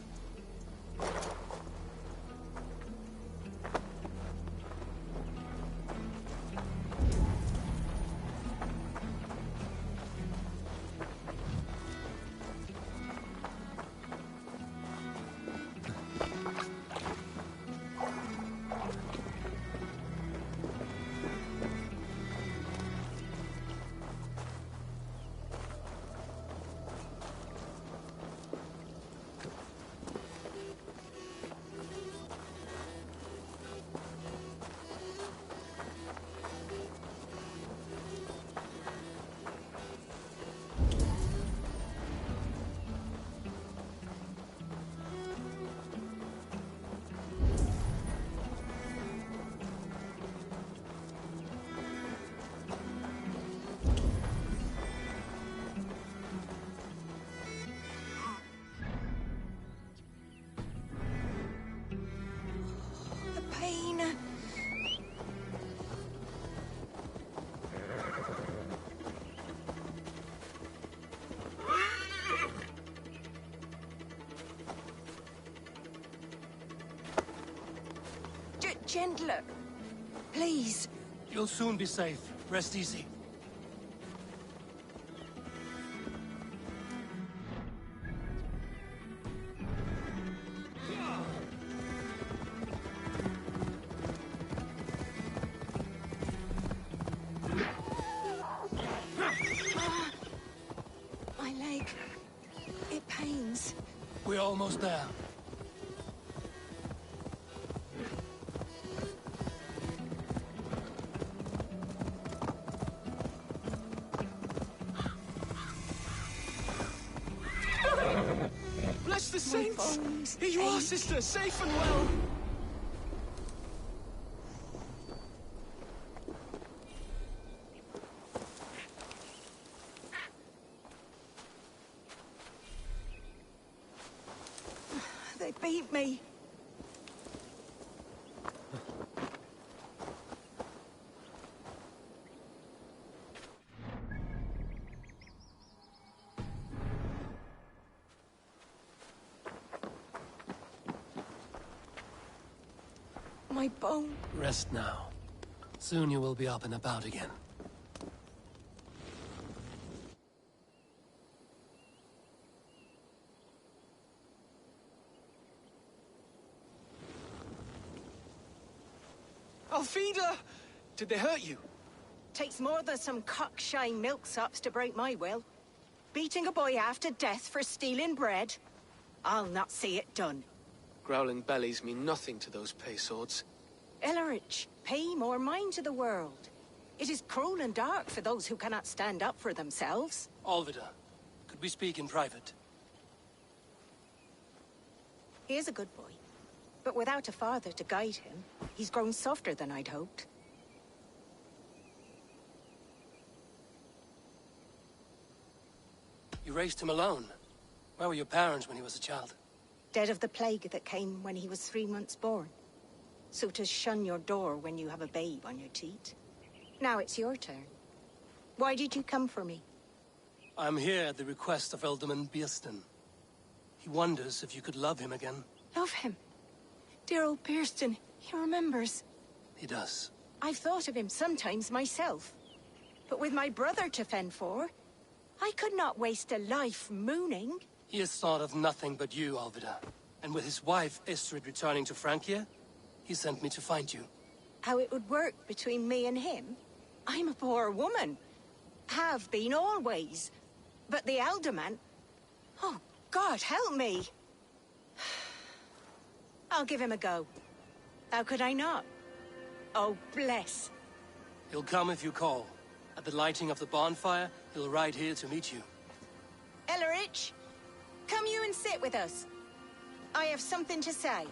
gentler. Please. You'll soon be safe. Rest easy. My leg. It pains. We're almost there. Bless the saints! Here you are, sister, safe and well! They beat me. My bone. Rest now. Soon you will be up and about again. Alfida! Did they hurt you? Takes more than some cockshy milksops to break my will. Beating a boy half to death for stealing bread? I'll not see it done. Growling bellies mean nothing to those pay swords. Ellerich, pay more mind to the world. It is cruel and dark for those who cannot stand up for themselves. Alvida, could we speak in private? He is a good boy, but without a father to guide him, he's grown softer than I'd hoped. You raised him alone. Where were your parents when he was a child? Dead of the plague that came when he was 3 months born. So to shun your door when you have a babe on your teat. Now it's your turn. Why did you come for me? I'm here at the request of Ealdorman Bearston. He wonders if you could love him again. Love him? Dear old Bearston, he remembers. He does. I've thought of him sometimes myself. But with my brother to fend for, I could not waste a life mooning. He has thought of nothing but you, Alvida. And with his wife, Istrid, returning to Francia, he sent me to find you. How it would work between me and him? I'm a poor woman. Have been always. But the Alderman... Oh, God, help me! I'll give him a go. How could I not? Oh, bless. He'll come if you call. At the lighting of the bonfire, he'll ride here to meet you. Ellerich, come you and sit with us. I have something to say.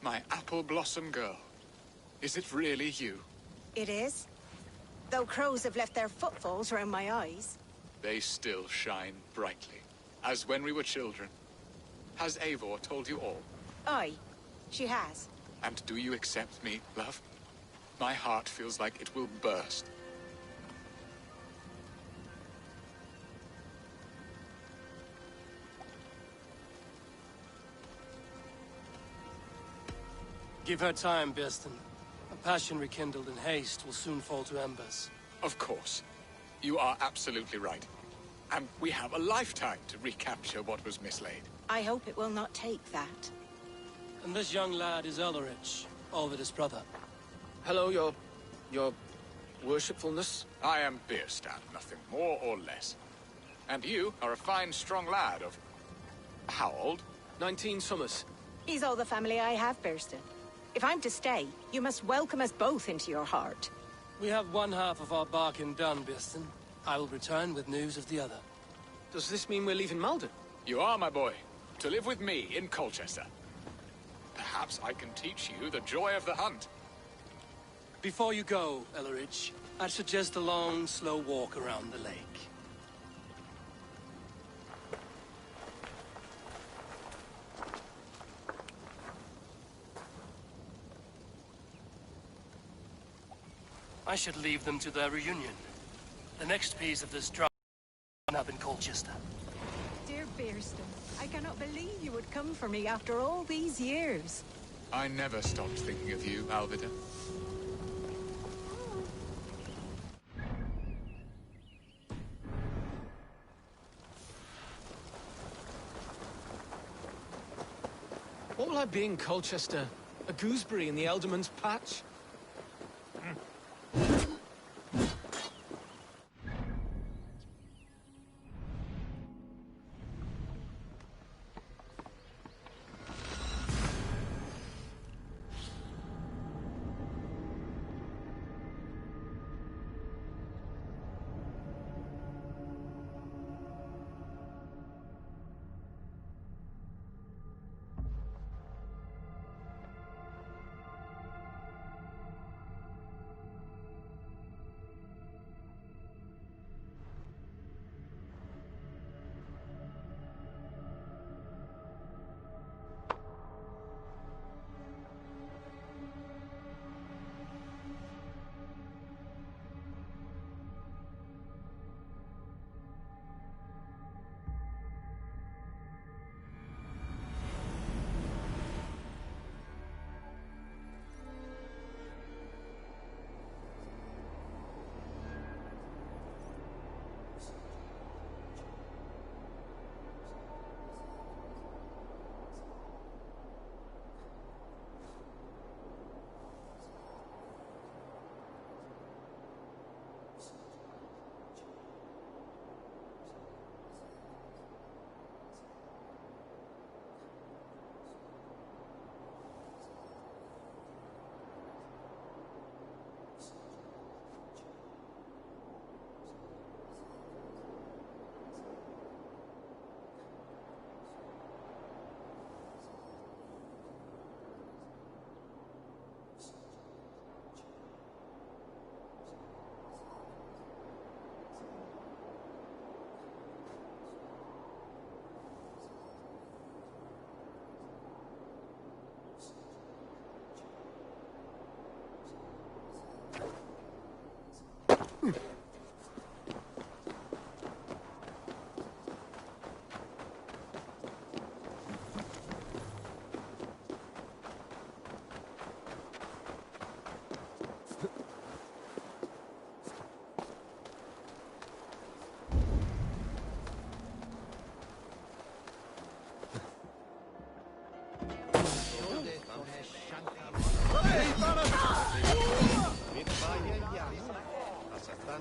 My apple blossom girl. Is it really you? It is. Though crows have left their footfalls around my eyes. They still shine brightly, as when we were children. Has Eivor told you all? Aye, she has. And do you accept me, love? My heart feels like it will burst. Give her time, Bearston. A passion rekindled in haste will soon fall to embers. Of course. You are absolutely right. And we have a lifetime to recapture what was mislaid. I hope it will not take that. And this young lad is Ellerich, Alvida's brother. Hello, your worshipfulness. I am Beerstan, nothing more or less. And you are a fine, strong lad of... how old? 19 summers. He's all the family I have, Bearston. If I'm to stay, you must welcome us both into your heart. We have one half of our bargain done, Bearston. I will return with news of the other. Does this mean we're leaving Malden? You are, my boy. To live with me in Colchester. Perhaps I can teach you the joy of the hunt. Before you go, Ellerich, I'd suggest a long, slow walk around the lake. I should leave them to their reunion. The next piece of this drama up in Colchester. Dear Bearston, I cannot believe you would come for me after all these years. I never stopped thinking of you, Alvida. What will I be in Colchester? A gooseberry in the Elderman's patch?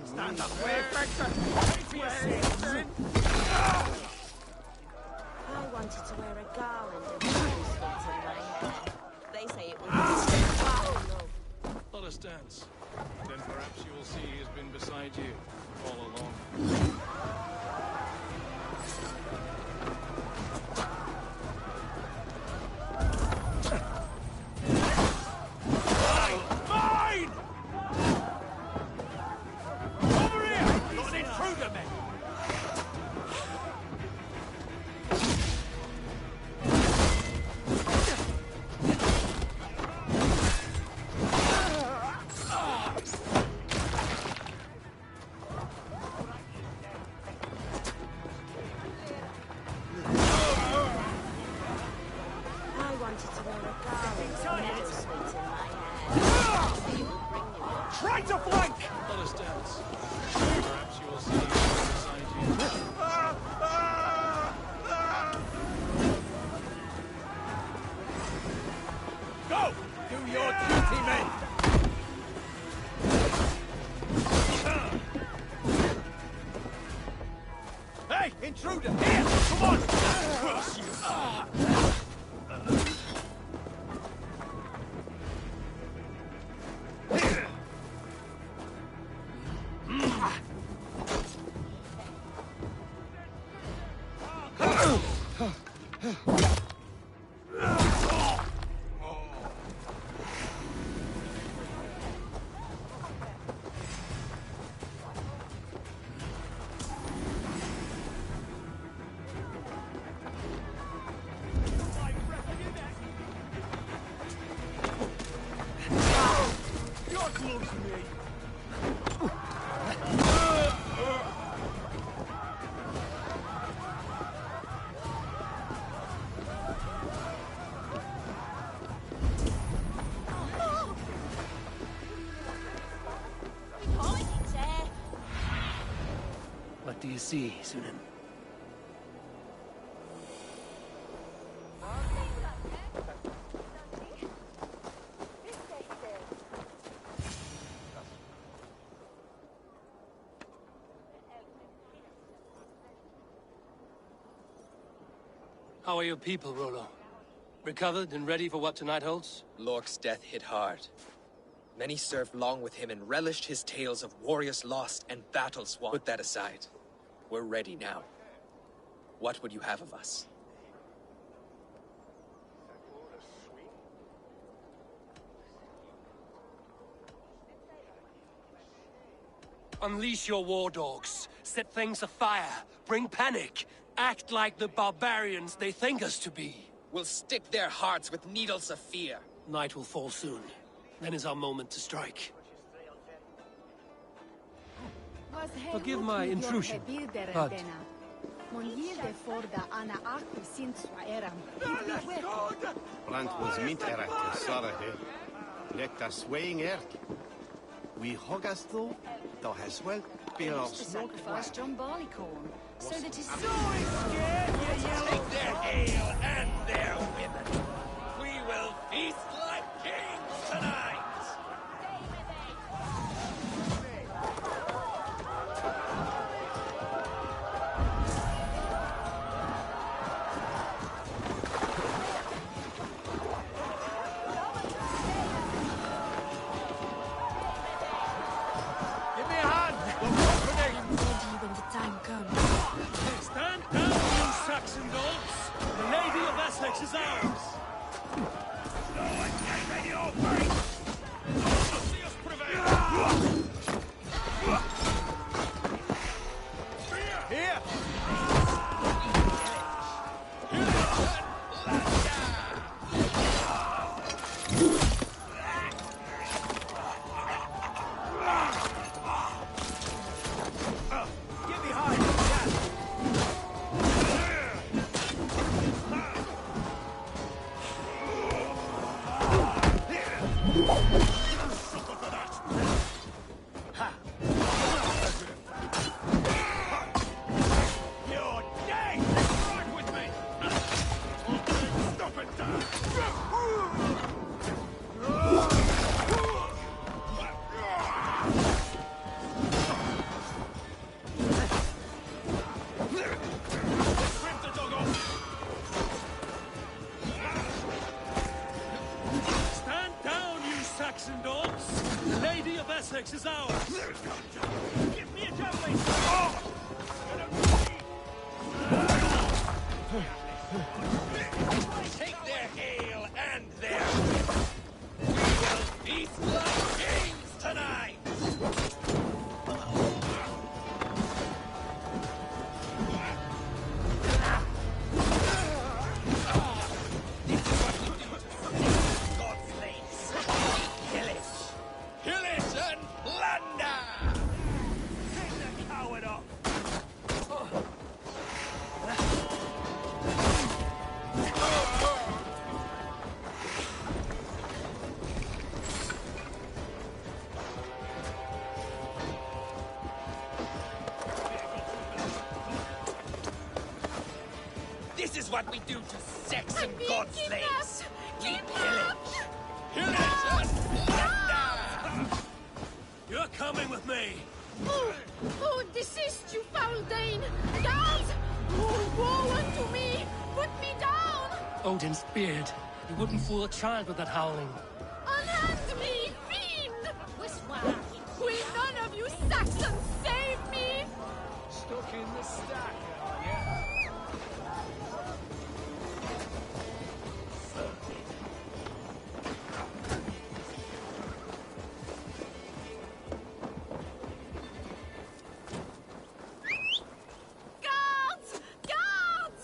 Stand up, Victor! I wanted to wear a garland of rose in my hair. They say it will Let us dance. Then perhaps you will see he has been beside you all along. Try to flank! Let us dance. Perhaps you will see he is beside you. Go! Do your duty, men! Hey, intruder! Here! Come on! Curse you! sea, Sunan. How are your people, Rollo? Recovered and ready for what tonight holds? Lork's death hit hard. Many served long with him and relished his tales of warriors lost and battles won. Put that aside. We're ready now. What would you have of us? Unleash your war dogs. Set things afire. Bring panic. Act like the barbarians they think us to be. We'll stick their hearts with needles of fear. Night will fall soon. Then is our moment to strike. Forgive my intrusion, but... Brand was mint erat, Sarah here. Let us swaying earth. We hog us though, thou hast well been our sacrifice John Barleycorn, so that his Take their ale and their women. We will feast like kings tonight. Give me a hand! Ready when the time comes. Stand down, you Saxon dogs! The Lady of Essex is ours! No one can make your face! See us prevail! Here! Get behind! You're dead! Ride with me! Stop it! Rip the dog off! Stand down, you Saxon dogs! The Lady of Essex is ours! Give me a javelin! Take their ale and their... We will feast like kings tonight! This is what we do to God's slaves. Kill it! Kill it and plunder! Take the coward off! This is what we do to Saxon god slaves. We pillage. Pillage and plunder! You're coming with me! Oh, desist, you foul Dane! Guards! Oh, woe unto me! Put me down! Odin's beard. You wouldn't fool a child with that howling. Unhand me, fiend! Will none of you Saxons save me? Stuck in the stack, are Guards! Guards!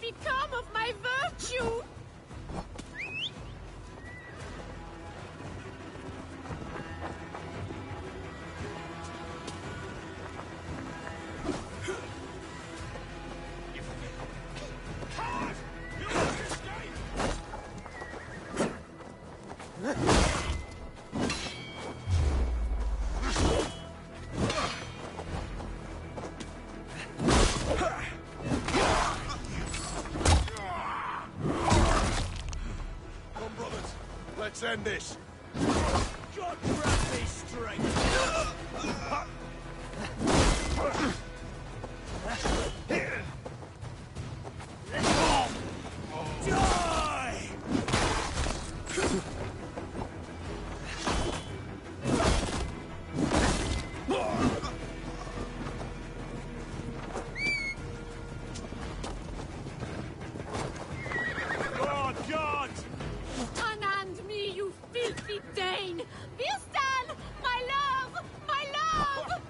become of my virtue? Let's end this. God grant me strength. Die! God! Unhand me, you filthy Dane! Birstan! My love! My love!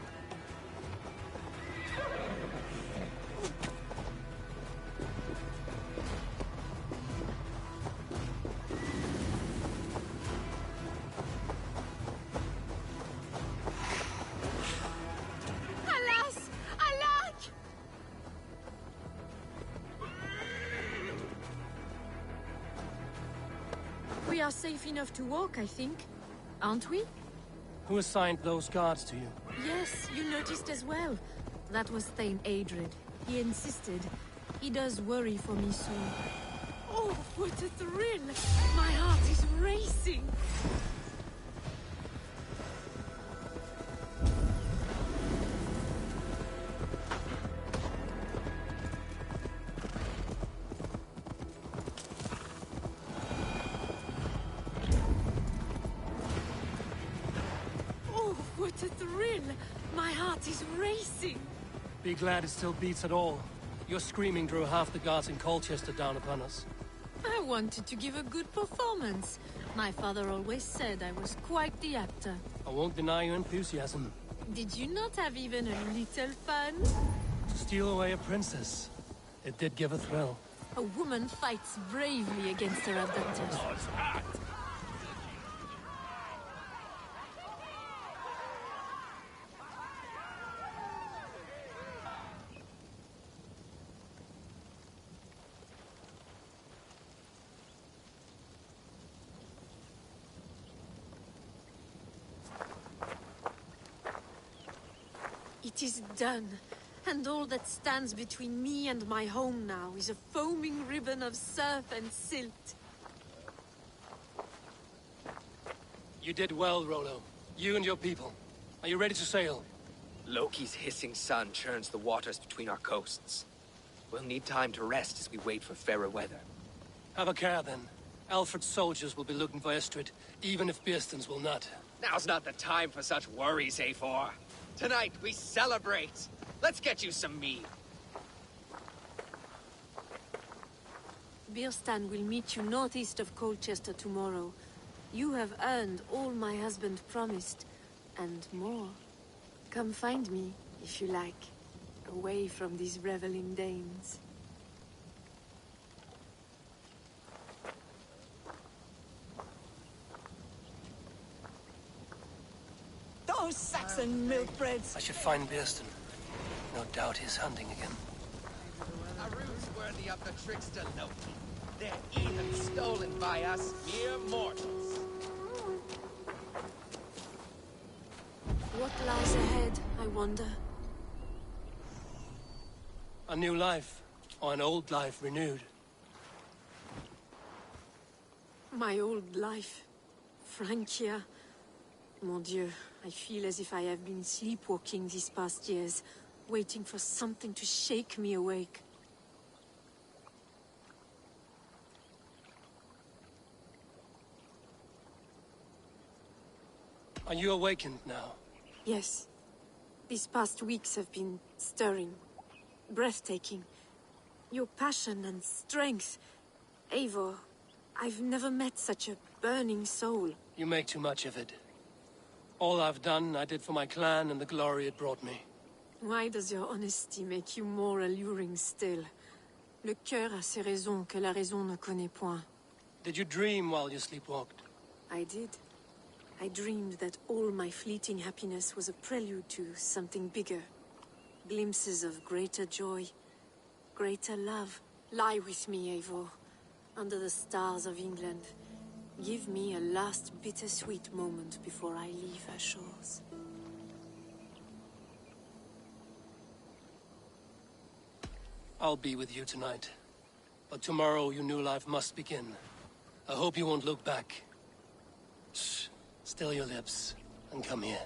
Alas! Alack! We are safe enough to walk, I think. Aren't we? Who assigned those guards to you? Yes, you noticed as well. That was Thane Adred. He insisted. He does worry for me soon. Oh, what a thrill! My heart is racing! Oh, what a thrill! My heart is racing! Be glad it still beats at all. Your screaming drew half the guards in Colchester down upon us. I wanted to give a good performance. My father always said I was quite the actor. I won't deny your enthusiasm. Did you not have even a little fun? To steal away a princess. It did give a thrill. A woman fights bravely against her abductors. It is done, and all that stands between me and my home now is a foaming ribbon of surf and silt. You did well, Rollo. You and your people. Are you ready to sail? Loki's hissing sun churns the waters between our coasts. We'll need time to rest as we wait for fairer weather. Have a care, then. Alfred's soldiers will be looking for Estrid, even if Birstan's will not. Now's not the time for such worries, A4. Tonight, we celebrate! Let's get you some mead. Birstan will meet you northeast of Colchester tomorrow. You have earned all my husband promised, and more. Come find me, if you like, away from these reveling Danes. Those Saxon milk-breads! I should find Birstan. No doubt he's hunting again. A ruse worthy of the trickster Loki. They're even stolen by us, mere mortals. What lies ahead, I wonder? A new life, or an old life renewed. My old life. Francia. Mon Dieu, I feel as if I have been sleepwalking these past years, waiting for something to shake me awake. Are you awakened now? Yes. These past weeks have been stirring, breathtaking. Your passion and strength. Eivor, I've never met such a burning soul. You make too much of it. All I've done, I did for my clan and the glory it brought me. Why does your honesty make you more alluring still? Le cœur a ses raisons que la raison ne connaît point. Did you dream while you sleepwalked? I did. I dreamed that all my fleeting happiness was a prelude to something bigger. Glimpses of greater joy, greater love. Lie with me, Eivor, under the stars of England. Give me a last bittersweet moment before I leave her shores. I'll be with you tonight. But tomorrow your new life must begin. I hope you won't look back. Shh. Still your lips, and come here.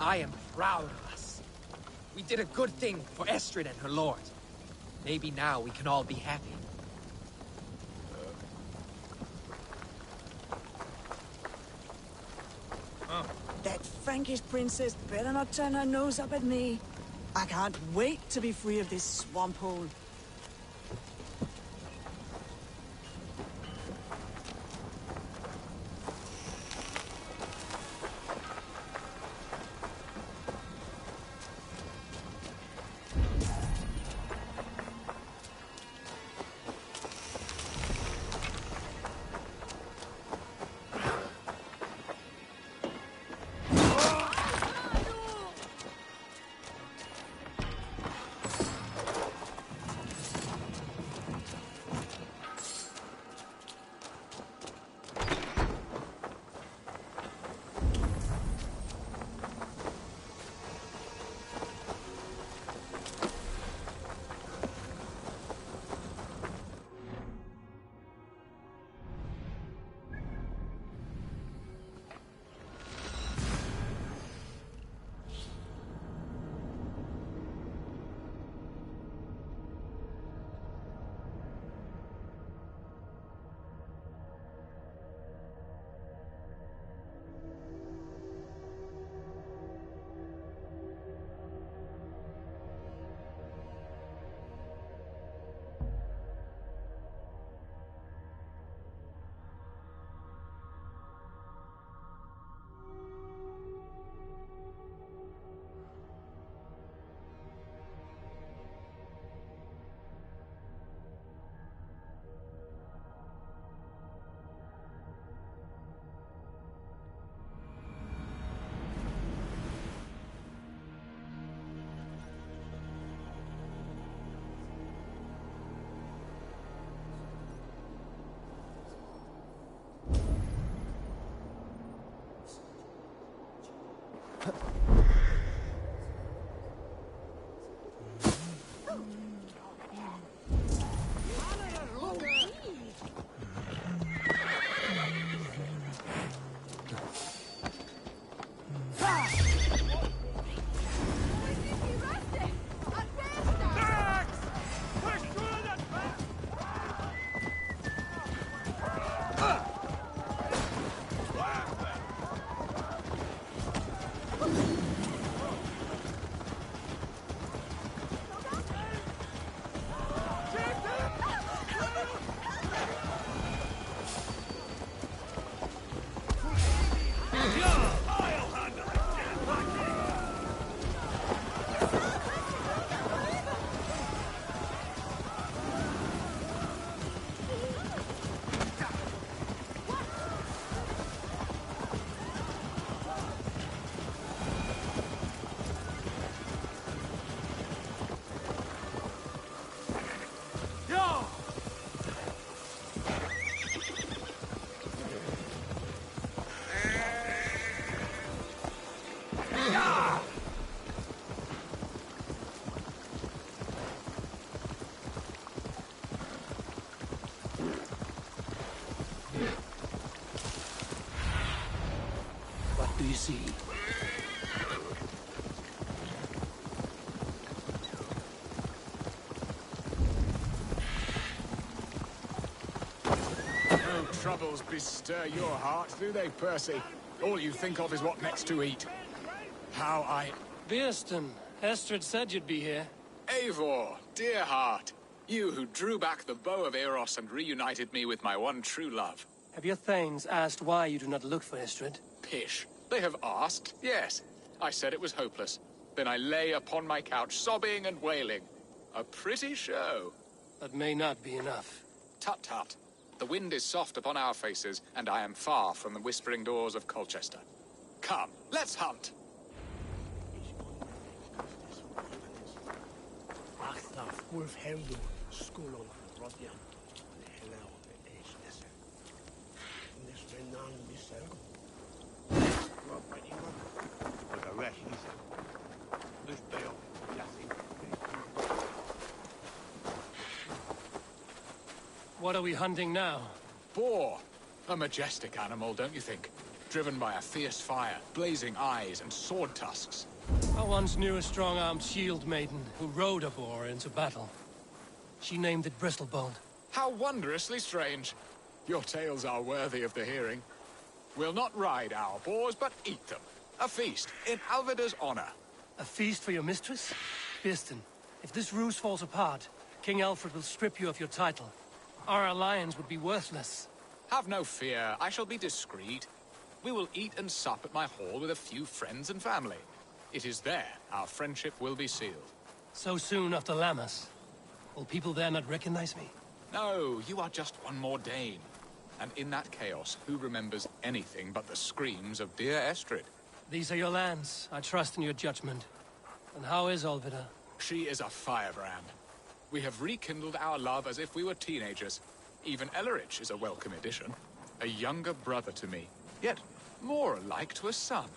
I am proud of us. We did a good thing for Estrid and her lord. Maybe now we can all be happy. That Frankish princess better not turn her nose up at me. I can't wait to be free of this swamp hole. see. No troubles bestir your heart, do they, Percy? All you think of is what next to eat. How I... Bearston, Estrid said you'd be here. Eivor, dear heart. You who drew back the bow of Eros and reunited me with my one true love. Have your thanes asked why you do not look for Estrid? Pish. They have asked, yes. I said it was hopeless. Then I lay upon my couch, sobbing and wailing. A pretty show. That may not be enough. Tut-tut. The wind is soft upon our faces, and I am far from the whispering doors of Colchester. Come, let's hunt! What are we hunting now? Boar. A majestic animal, don't you think? Driven by a fierce fire, blazing eyes, and sword tusks. I once knew a strong-armed shield maiden who rode a boar into battle. She named it Bristlebolt. How wondrously strange. Your tales are worthy of the hearing. We'll not ride our boars, but eat them. A feast, in Alvida's honor. A feast for your mistress? Bearston, if this ruse falls apart, King Alfred will strip you of your title. Our alliance would be worthless. Have no fear, I shall be discreet. We will eat and sup at my hall with a few friends and family. It is there our friendship will be sealed. So soon after Lammas? Will people there not recognize me? No, you are just one more Dane. And in that chaos, who remembers anything but the screams of dear Estrid? These are your lands. I trust in your judgment. And how is Olvida? She is a firebrand. We have rekindled our love as if we were teenagers. Even Ellerich is a welcome addition. A younger brother to me, yet more alike to a son.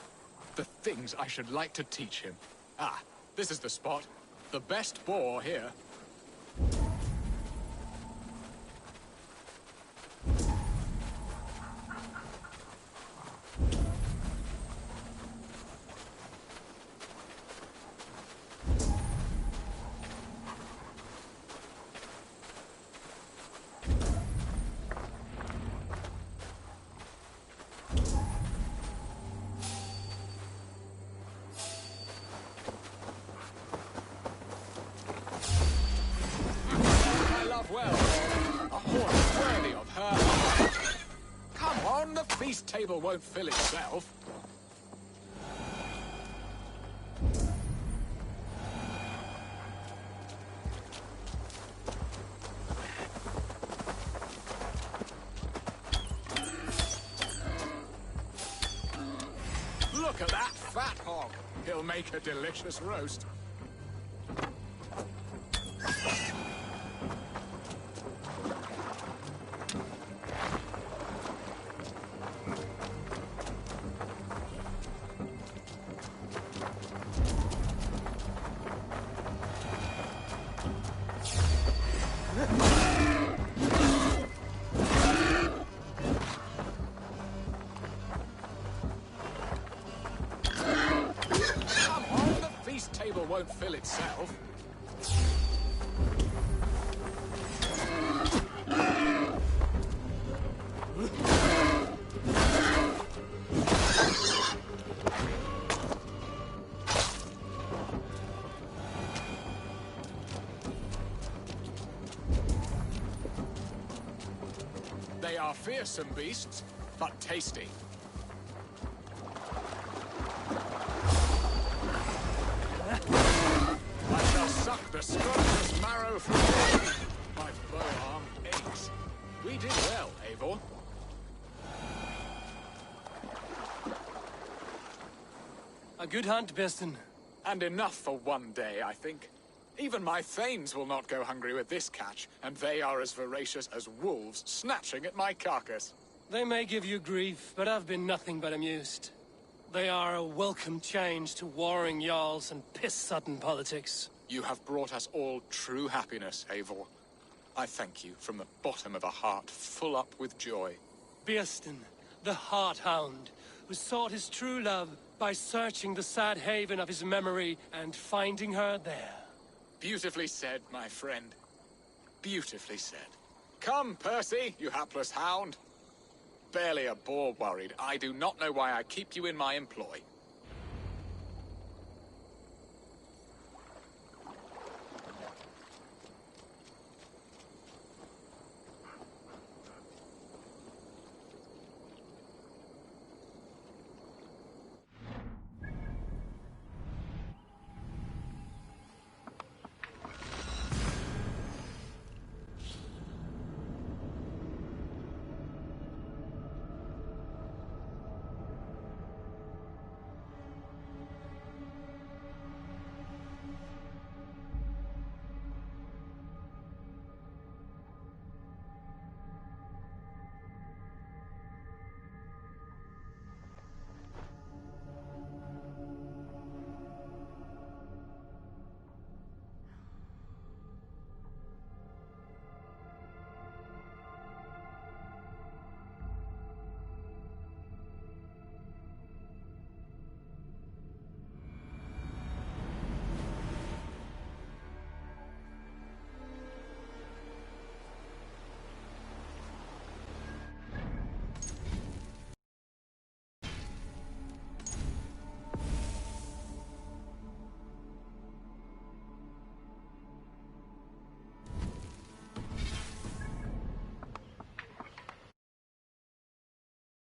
The things I should like to teach him. Ah, this is the spot. The best boar here. Table won't fill itself. Look at that fat hog. He'll make a delicious roast. Won't fill itself. They are fearsome beasts, but tasty. Suck the scrumptious marrow from me. My bow arm aches. We did well, Eivor. A good hunt, Bearston. And enough for one day, I think. Even my thanes will not go hungry with this catch, and they are as voracious as wolves snatching at my carcass. They may give you grief, but I've been nothing but amused. They are a welcome change to warring jarls and piss-sodden politics. You have brought us all true happiness, Eivor. I thank you from the bottom of a heart full up with joy. Bearston, the Heart Hound, who sought his true love by searching the sad haven of his memory and finding her there. Beautifully said, my friend. Beautifully said. Come, Percy, you hapless hound. Barely a boar worried. I do not know why I keep you in my employ.